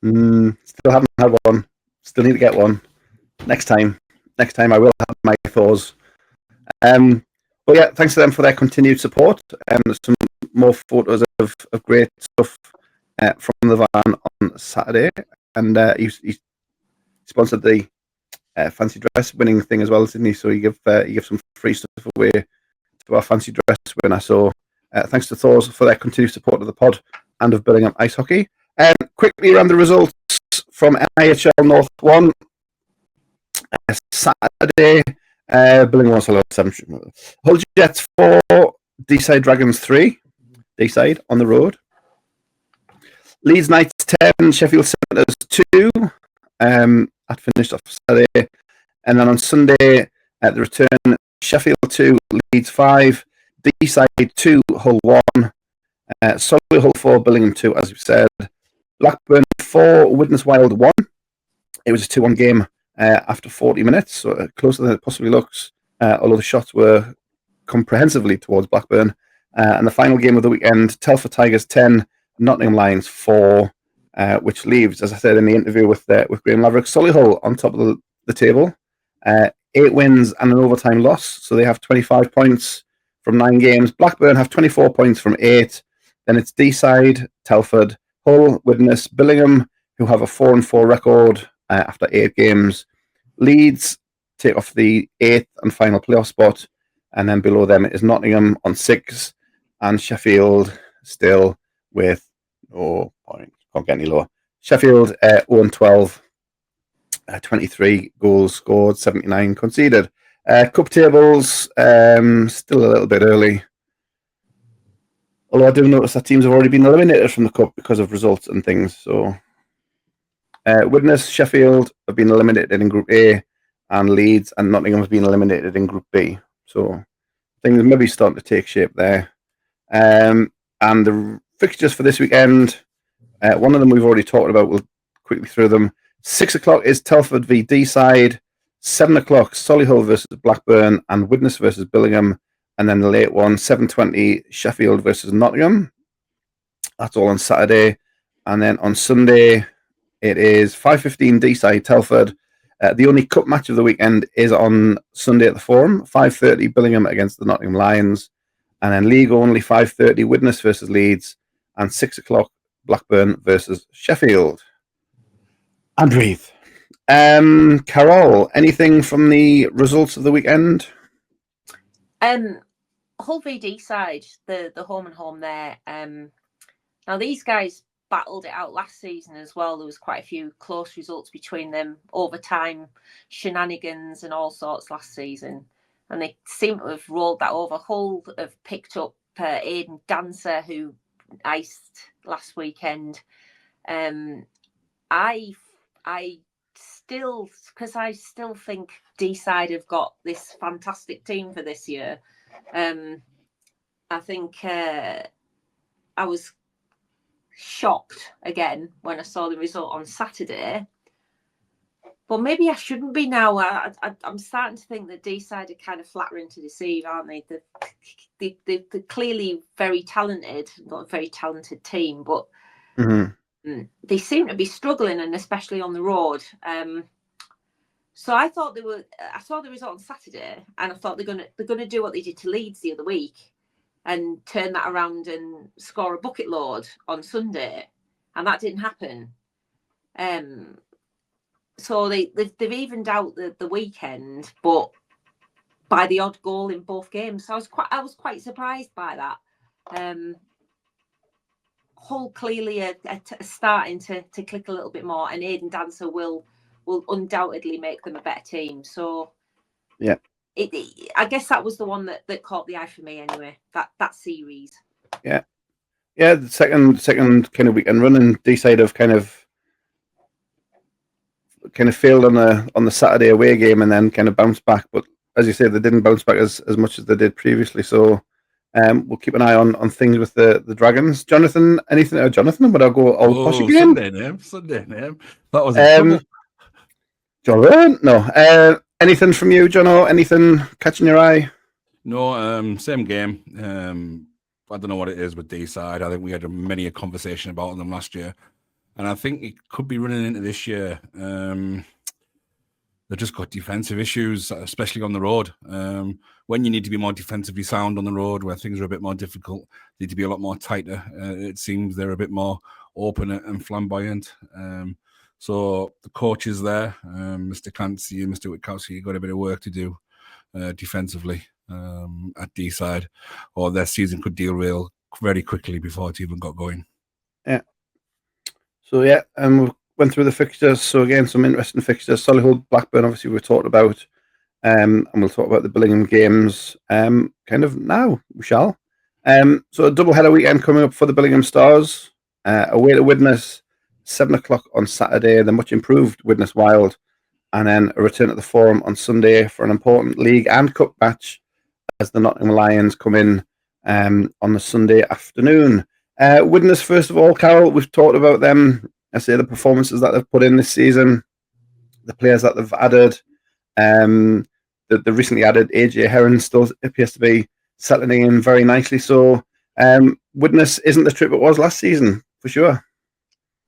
Still haven't had one. Still need to get one. Next time I will have my Thors. But yeah, thanks to them for their continued support. There's some more photos of great stuff from the van on Saturday, and he sponsored the fancy dress winning thing as well, didn't he? So he give some free stuff away to our fancy dress winner. So thanks to Thors for their continued support of the pod and of Billingham Ice Hockey. Quickly around the results from NIHL North 1. Saturday, Billingham 1 7. Hull Jets 4, D-Side Dragons 3. D-Side on the road. Leeds Knights 10, Sheffield Senators 2. That finished off Saturday. And then on Sunday, at the return, Sheffield 2, Leeds 5. D-Side 2, Hull 1. Solihull 4, Billingham 2, as we said. Blackburn 4, Widnes Wild 1. It was a 2-1 game after 40 minutes, so closer than it possibly looks, although the shots were comprehensively towards Blackburn. And the final game of the weekend, Telford Tigers 10, Nottingham Lions 4, which leaves, as I said in the interview with Graham Laverick, Solihull on top of the table. 8 wins and an overtime loss, so they have 25 points from 9 games. Blackburn have 24 points from 8. Then it's D-Side, Telford, Hull, Widnes, Billingham, who have a 4-4 record after 8 games. Leeds take off the 8th and final playoff spot, and then below them is Nottingham on 6, and Sheffield still with no point. Can't get any lower. Sheffield 0-12 23 goals scored, 79 conceded. Cup tables, still a little bit early. Although I do notice that teams have already been eliminated from the Cup because of results and things. So, Widnes, Sheffield have been eliminated in Group A, and Leeds and Nottingham have been eliminated in Group B. So, things may be starting to take shape there. And the fixtures for this weekend, one of them we've already talked about. We'll quickly through them. 6 o'clock is Telford v Deeside. 7 o'clock, Solihull versus Blackburn and Widnes versus Billingham. And then the late one, 7:20, Sheffield versus Nottingham. That's all on Saturday. And then on Sunday, it is 5:15, Deeside, Telford. The only cup match of the weekend is on Sunday at the Forum, 5:30, Billingham against the Nottingham Lions. And then league only, 5:30, Widnes versus Leeds. And 6 o'clock, Blackburn versus Sheffield. And breathe. Carol, anything from the results of the weekend? Hull v Deeside, the home and home there. Now these guys battled it out last season as well. There was quite a few close results between them, overtime shenanigans and all sorts last season, and they seem to have rolled that over. Hull have picked up Aidan Dancer, who iced last weekend. I still think Deeside have got this fantastic team for this year. I think I was shocked again when I saw the result on Saturday, but maybe I shouldn't be now. I'm starting to think that Deeside are kind of flattering to deceive, aren't they? They're clearly very talented, got a very talented team, but they seem to be struggling, and especially on the road. So I thought I saw the result on Saturday, and I thought they're gonna do what they did to Leeds the other week, and turn that around and score a bucket load on Sunday, and that didn't happen. So they've evened out the weekend, but by the odd goal in both games. So I was quite surprised by that. Hull clearly are starting to click a little bit more, and Aidan Dancer will undoubtedly make them a better team. So yeah, I guess that was the one that caught the eye for me anyway. That series. Yeah. The second kind of weekend run, and Deeside have kind of failed on the Saturday away game, and then kind of bounced back. But as you say, they didn't bounce back as much as they did previously. So we'll keep an eye on things with the Dragons. Jonathan, anything? Jonathan, but I'll go all posh again. Sunday name. That was a trouble. Jonathan, no. Anything from you, Jono? Anything catching your eye? No, same game. I don't know what it is with Deeside. I think we had many a conversation about them last year, and I think it could be running into this year. They've just got defensive issues, especially on the road. When you need to be more defensively sound on the road, where things are a bit more difficult, need to be a lot more tighter. It seems they're a bit more open and flamboyant. So the coaches there, Mr. Clancy and Mr. Witkowski, got a bit of work to do defensively at Deeside, or their season could derail very quickly before it even got going. Yeah. So we went through the fixtures. So again, some interesting fixtures. Solihull, Blackburn, obviously we talked about, and we'll talk about the Billingham games kind of now. We shall. So a double header weekend coming up for the Billingham Stars. Away to Widnes, 7 o'clock on Saturday, the much improved Widnes Wild, and then a return at the Forum on Sunday for an important league and cup match as the Nottingham Lions come in on the Sunday afternoon. Widnes, first of all, Carol, we've talked about them. I say the performances that they've put in this season, the players that they've added. The recently added AJ Heron still appears to be settling in very nicely. So Widnes isn't the trip it was last season, for sure.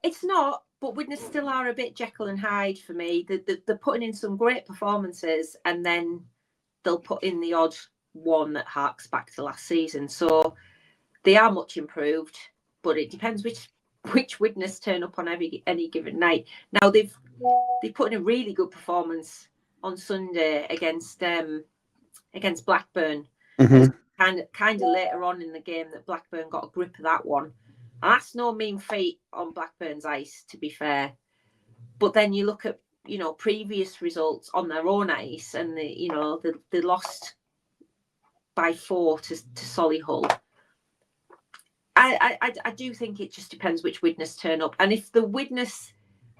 It's not, but Widnes still are a bit Jekyll and Hyde for me. They're putting in some great performances, and then they'll put in the odd one that harks back to last season. So they are much improved, but it depends which Widnes turn up on any given night. Now they put in a really good performance on Sunday against Blackburn. Mm-hmm. Kind of later on in the game that Blackburn got a grip of that one. And that's no mean feat on Blackburn's ice, to be fair. But then you look at previous results on their own ice, and they lost by 4 to Solihull. I do think it just depends which Widnes turn up, and if the Widnes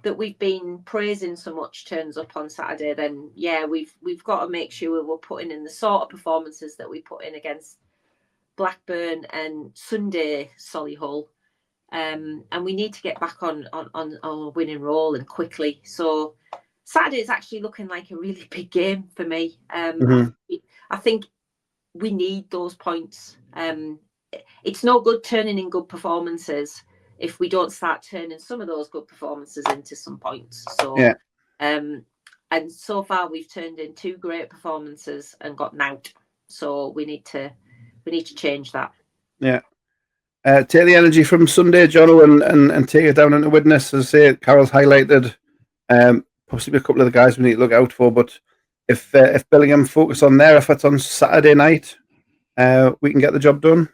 that we've been praising so much turns up on Saturday, then we've got to make sure we're putting in the sort of performances that we put in against Blackburn and Sunday Solihull, and we need to get back on a winning roll and quickly. So Saturday is actually looking like a really big game for me. I think we need those points. It's no good turning in good performances if we don't start turning some of those good performances into some points. So, and so far we've turned in 2 great performances and got knout. So we need to change that. Yeah. Take the energy from Sunday, Jono, and take it down into Widnes. As I say, Carol's highlighted possibly a couple of the guys we need to look out for. But if Billingham focus on their efforts on Saturday night, we can get the job done.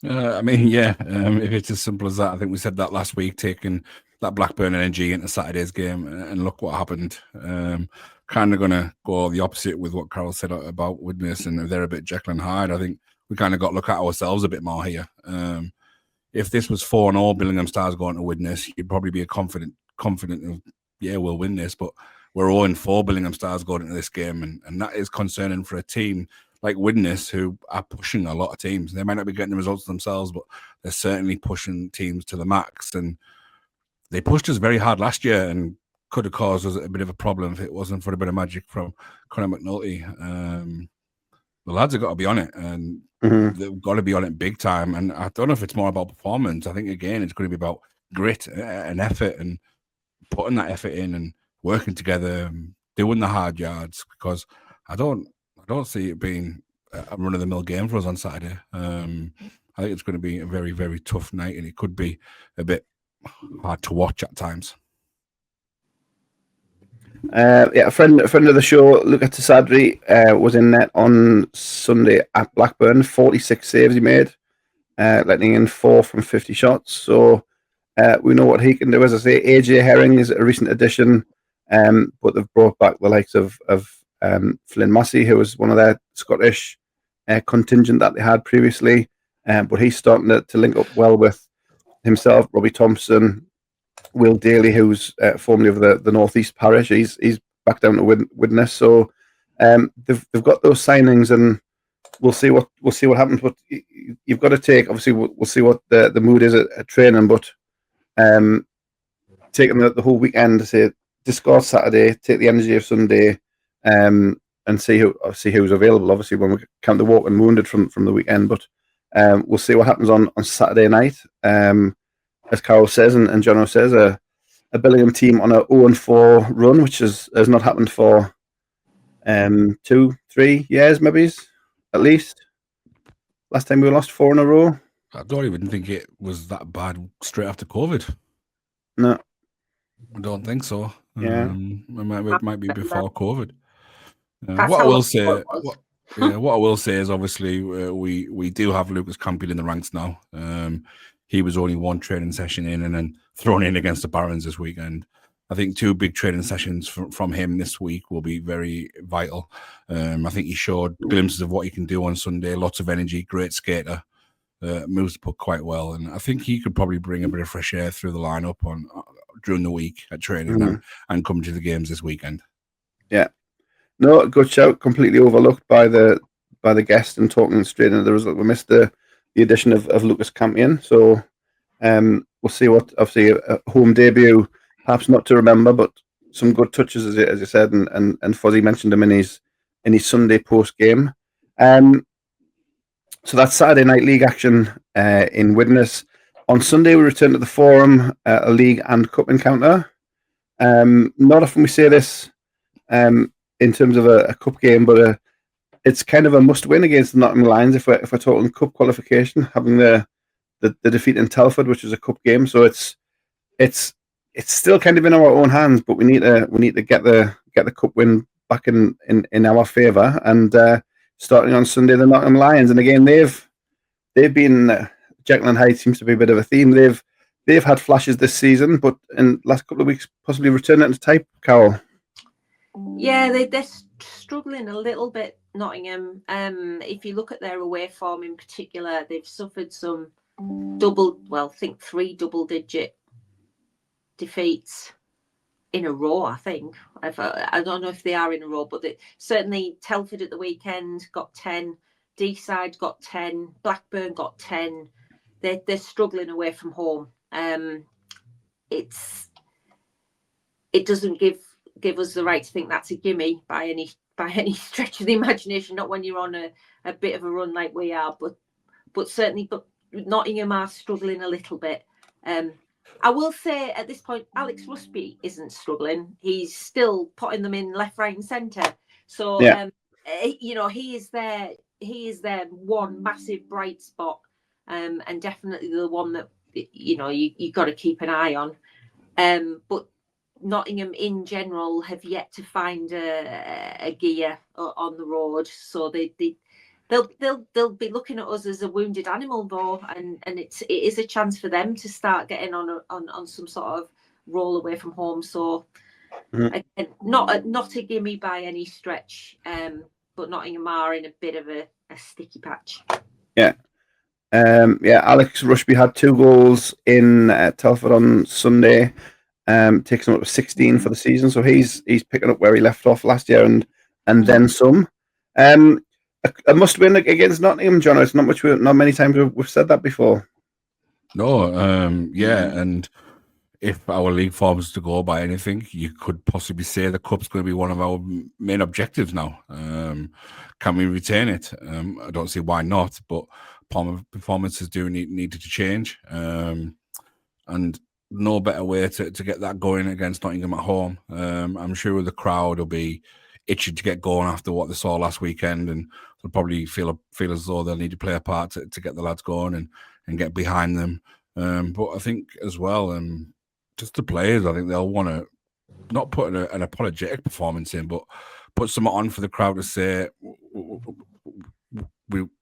If it's as simple as that. I think we said that last week, taking that Blackburn energy into Saturday's game, and look what happened. Kind of going to go the opposite with what Carol said about Widnes, and they're a bit Jekyll and Hyde. I think we kind of got to look at ourselves a bit more here. If this was 4-0, Billingham Stars going to Widnes, you'd probably be confident of, we'll win this. But we're 0-4 Billingham Stars going into this game, and that is concerning for a team like Widnes, who are pushing a lot of teams. They might not be getting the results themselves, but they're certainly pushing teams to the max. And they pushed us very hard last year and could have caused us a bit of a problem if it wasn't for a bit of magic from Conor McNulty. The lads have got to be on it, and they've got to be on it big time. And I don't know if it's more about performance. I think, again, it's going to be about grit and effort, and putting that effort in and working together, and doing the hard yards, because I don't see it being a run-of-the-mill game for us on Saturday. I think it's going to be a very, very tough night, and it could be a bit hard to watch at times. A friend of the show, Luca Tasadri, was in net on Sunday at Blackburn. 46 saves he made, letting in 4 from 50 shots. So we know what he can do. As I say, AJ Herring is a recent addition, but they've brought back the likes of Flynn Massey, who was one of their Scottish contingent that they had previously, but he's starting to link up well with himself, Robbie Thompson, Will Daly, who's formerly of the North East Parish. He's back down to Widnes. So they've got those signings, and we'll see what happens. But you've got to take, obviously, we'll see what the mood is at training, but taking the whole weekend to say discard Saturday, take the energy of Sunday, and see who's available. Obviously, when we count the walking wounded from the weekend, but we'll see what happens on Saturday night. As Carol says, and Jono says, a Billingham team on a 0-4 run, which has not happened for 2-3 years, maybe at least. Last time we lost 4 in a row. I don't even think it was that bad straight after COVID. No, I don't think so. Yeah, it might be before COVID. What I will say is, obviously, we do have Lucas Campion in the ranks now. He was only 1 training session in, and then thrown in against the Barons this weekend. I think 2 big training sessions from him this week will be very vital. I think he showed glimpses of what he can do on Sunday. Lots of energy, great skater, moves the puck quite well, and I think he could probably bring a bit of fresh air through the lineup during the week at training and come to the games this weekend. Yeah. No, good shout. Completely overlooked by the guest and talking straight into the result. We missed the addition of Lucas Campion. So we'll see what, obviously, a home debut, perhaps not to remember, but some good touches, as you said, and Fuzzy mentioned him in his Sunday post game. So that's Saturday night league action in Widnes. On Sunday, we return to the Forum, a league and cup encounter. Not often we say this in terms of a cup game, but it's kind of a must-win against the Nottingham Lions if we're talking cup qualification, having the defeat in Telford, which is a cup game. So it's still kind of in our own hands, but we need to get the cup win back in our favour. And starting on Sunday, the Nottingham Lions, and again they've been Jekyll and Hyde seems to be a bit of a theme. They've had flashes this season, but in the last couple of weeks possibly returning to type. Carol. Yeah, they're struggling a little bit, Nottingham. If you look at their away form in particular, they've suffered some three double-digit defeats in a row, I think. I don't know if they are in a row, but certainly Telford at the weekend got 10, Deeside got 10, Blackburn got 10. They're struggling away from home. It doesn't give us the right to think that's a gimme by any stretch of the imagination. Not when you're on a bit of a run like we are, but certainly, but Nottingham are struggling a little bit. I will say at this point, Alex Rusby isn't struggling. He's still putting them in left, right, and centre. So, Yeah. He is their one massive bright spot, and definitely the one that you got to keep an eye on. But Nottingham in general have yet to find a gear on the road, so they'll be looking at us as a wounded animal, though, and it is a chance for them to start getting on some sort of roll away from home. So again, not a gimme by any stretch, but Nottingham are in a bit of a sticky patch. Yeah. Alex Rushby had 2 goals in Telford on Sunday, takes him up to 16 for the season. So he's picking up where he left off last year and then some. It must have been against Nottingham, John. It's not many times we've said that before. No, and if our league forms to go by anything, you could possibly say the cup's going to be one of our main objectives now. Can we retain it? I don't see why not, but performances do needed to change, and no better way to get that going against Nottingham at home. I'm sure the crowd will be itching to get going after what they saw last weekend, and they'll probably feel as though they'll need to play a part to get the lads going and get behind them. But I think as well, just the players, I think they'll want to not put an apologetic performance in, but put something on for the crowd to say,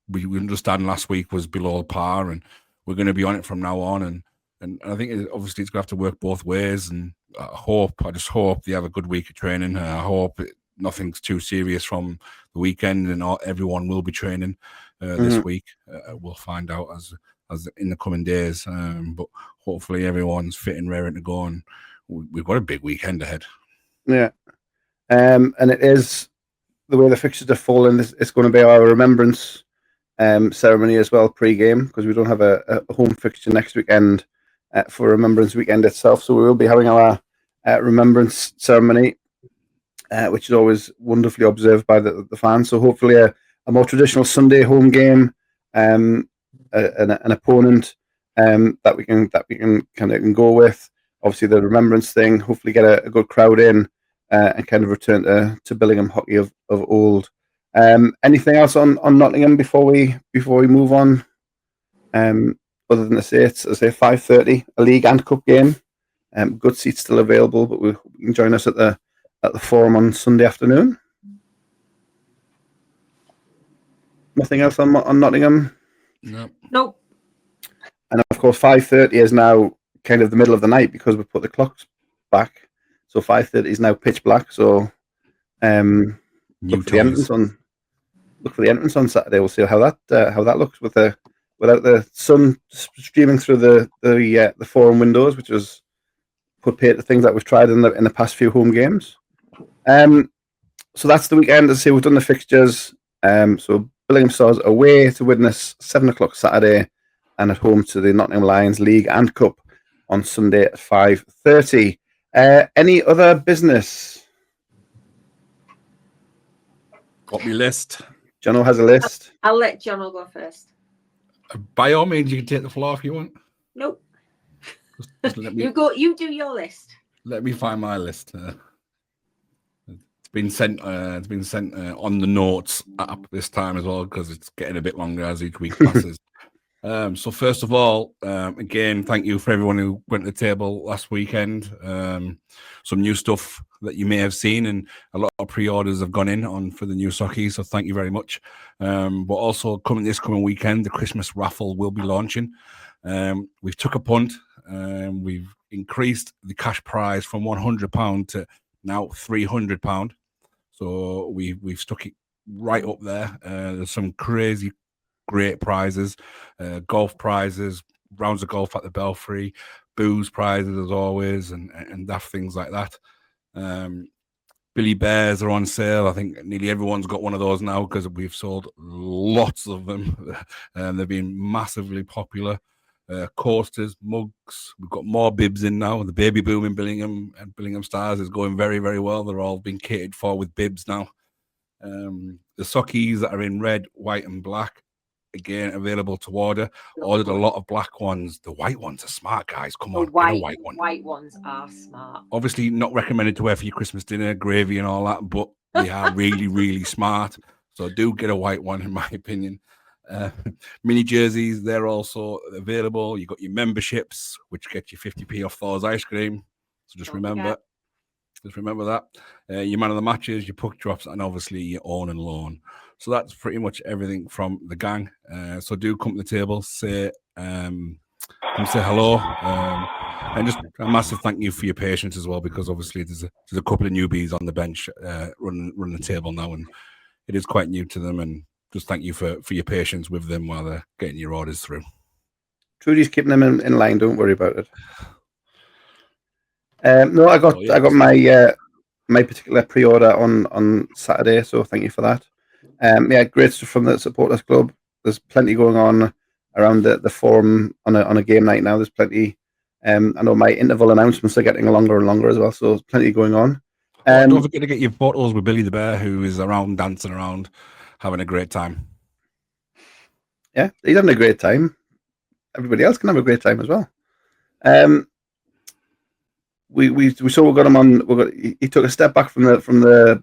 we understand last week was below par and we're going to be on it from now on. And I think obviously it's going to have to work both ways. And I just hope they have a good week of training. I hope nothing's too serious from the weekend and everyone will be training this week. We'll find out as in the coming days. But hopefully everyone's fit and raring to go, and we've got a big weekend ahead. Yeah. And it is the way the fixtures are falling. It's going to be our remembrance ceremony as well, pre-game, because we don't have a home fixture next weekend for Remembrance Weekend itself. So we will be having our remembrance ceremony, which is always wonderfully observed by the fans. So hopefully a more traditional Sunday home game, an opponent that we can kind of go with. Obviously the remembrance thing. Hopefully get a good crowd in and kind of return to Billingham hockey of old. Anything else on Nottingham before we move on? Other than to say it's 5:30, a league and cup game. Good seats still available, but you can join us at the Forum on Sunday afternoon. Nothing else on Nottingham? No. And of course, 5:30 is now kind of the middle of the night because we put the clocks back. So 5:30 is now pitch black. So look for the entrance on Saturday. We'll see how that looks without the sun streaming through the Forum windows, which was put paid to things that we've tried in the past few home games. So that's the weekend. As I say, we've done the fixtures. So Billingham Stars away to Widnes 7:00 Saturday, and at home to the Nottingham Lions League and Cup on Sunday at 5:30. Any other business? Got me list. Jono has a list. I'll let Jono go first. By all means, you can take the floor if you want. Nope. Just let me, You do your list. Let me find my list. It's been sent on the notes app this time as well, because it's getting a bit longer as each week passes. So first of all, again, thank you for everyone who went to the table last weekend. Some new stuff that you may have seen, and a lot of pre-orders have gone in on for the new sockies, so thank you very much. But also this coming weekend, the Christmas raffle will be launching. We've took a punt. We've increased the cash prize from £100 to now £300. So we've stuck it right up there. There's some crazy great prizes, golf prizes, rounds of golf at the Belfry, booze prizes as always, and daft things like that. Billy Bears are on sale. I think nearly everyone's got one of those now because we've sold lots of them. They've been massively popular. Coasters, mugs. We've got more bibs in now. The baby boom in Billingham and Billingham Stars is going very, very well. They're all being catered for with bibs now. The sockies that are in red, white, and black, again, available to order. Ordered a lot of black ones. The white ones are smart, guys. Come on, get a white one. White ones are smart. Obviously, not recommended to wear for your Christmas dinner, gravy and all that, but they are really, really smart. So do get a white one, in my opinion. Mini jerseys, they're also available. You got your memberships, which get you 50p off Thor's ice cream. So just remember that. Your man of the matches, your puck drops, and obviously your own and loan. So that's pretty much everything from the gang. So do come to the table, say hello, and just a massive thank you for your patience as well, because obviously there's a couple of newbies on the bench running the table now, and it is quite new to them. And just thank you for your patience with them while they're getting your orders through. Trudy's keeping them in line. Don't worry about it. No, I got my particular pre-order on Saturday, so thank you for that. Great stuff from the supporters club. There's plenty going on around the forum on a game night now. There's plenty. I know my interval announcements are getting longer and longer as well, so there's plenty going on. Don't forget to get your photos with Billy the Bear, who is around dancing around, having a great time. Yeah, he's having a great time. Everybody else can have a great time as well. We saw we got him on. He took a step back from the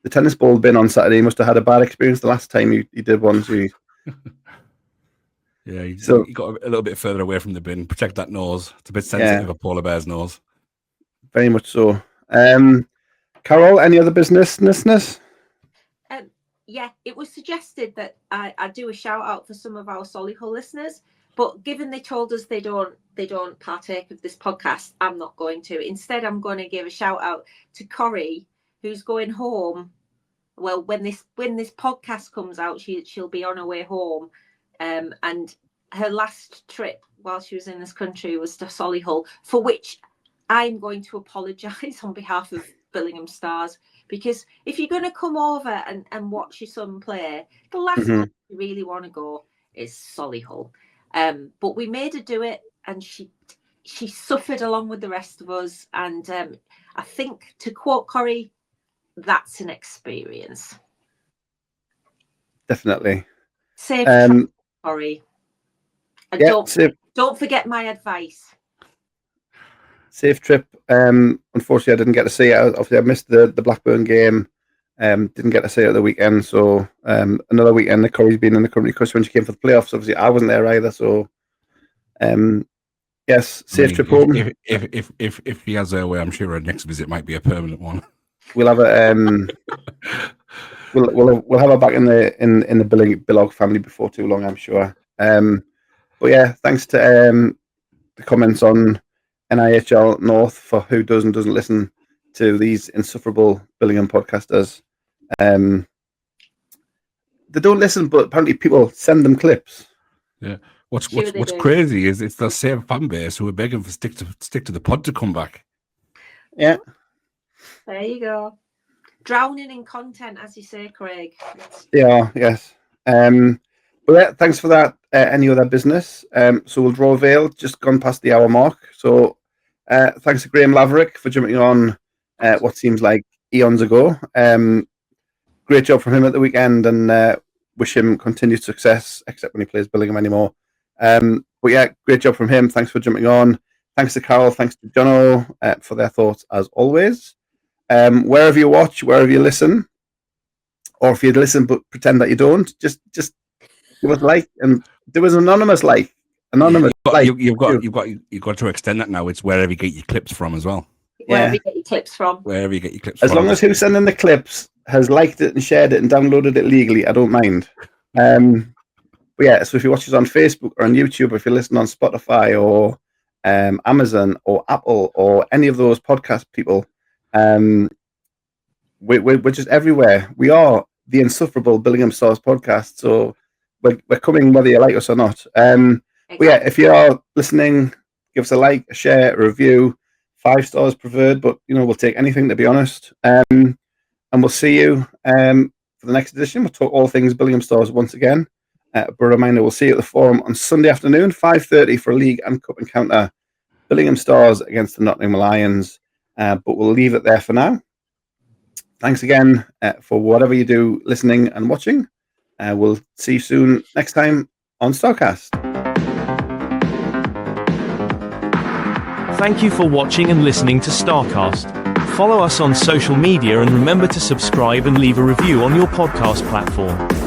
tennis ball bin on Saturday. He must have had a bad experience the last time he did one. So he got a little bit further away from the bin. Protect that nose. It's a bit sensitive, a polar bear's nose. Very much so. Carol, any other business? Yeah, it was suggested that I do a shout out for some of our Solihull listeners, but given they told us they don't partake of this podcast, I'm not going to. Instead, I'm going to give a shout out to Corrie, who's going home. Well, when this podcast comes out, she'll be on her way home, and her last trip while she was in this country was to Solihull, for which I'm going to apologise on behalf of Billingham Stars, because if you're going to come over and watch your son play, the last place you really want to go is Solihull. But we made her do it, and she suffered along with the rest of us. And I think, to quote Corrie, that's an experience. Definitely. Safe Corrie. And don't forget my advice. Safe trip. Unfortunately, I didn't get to see it. Obviously, I missed the Blackburn game. Didn't get to see it at the weekend. So another weekend that Corey's been in the company, because when she came for the playoffs, obviously I wasn't there either. So yes, safe trip home. If she has her way, I'm sure her next visit might be a permanent one. We'll have a we'll have her back in the Billog family before too long, I'm sure. But yeah, thanks to the comments on NIHL North for who does and doesn't listen to these insufferable Billingham podcasters. They don't listen, but apparently people send them clips. Yeah. What's crazy is it's the same fan base who are begging for stick to the pod to come back. Yeah. There you go. Drowning in content, as you say, Craig. Yeah, yes. Well, yeah, thanks for that. Any other business? So we'll draw a veil, just gone past the hour mark. So thanks to Graham Laverick for jumping on what seems like eons ago. Great job from him at the weekend, and wish him continued success, except when he plays Billingham anymore. But yeah, great job from him. Thanks for jumping on. Thanks to Carol. Thanks to Jono for their thoughts, as always. Wherever you watch, wherever you listen, or if you listen but pretend that you don't, just give us a like, and there was an anonymous like. Anonymous. You've got to extend that now. It's wherever you get your clips from as well. Wherever you get your clips from. Wherever you get your clips as from. Long as who's sending the clips has liked it and shared it and downloaded it legally, I don't mind. But yeah, so if you watch us on Facebook or on YouTube, or if you listen on Spotify or Amazon or Apple or any of those podcast people, we're just everywhere. We are the insufferable Billingham Stars podcast. So we're coming whether you like us or not. But yeah, if you are listening, give us a like, a share, a review. 5 stars preferred, but we'll take anything, to be honest. And we'll see you for the next edition. We'll talk all things Billingham Stars once again. But a reminder, we'll see you at the Forum on Sunday afternoon, 5:30 for a league and cup encounter. Billingham Stars against the Nottingham Lions. But we'll leave it there for now. Thanks again for whatever you do, listening and watching. We'll see you soon next time on Starcast. Thank you for watching and listening to Starcast. Follow us on social media and remember to subscribe and leave a review on your podcast platform.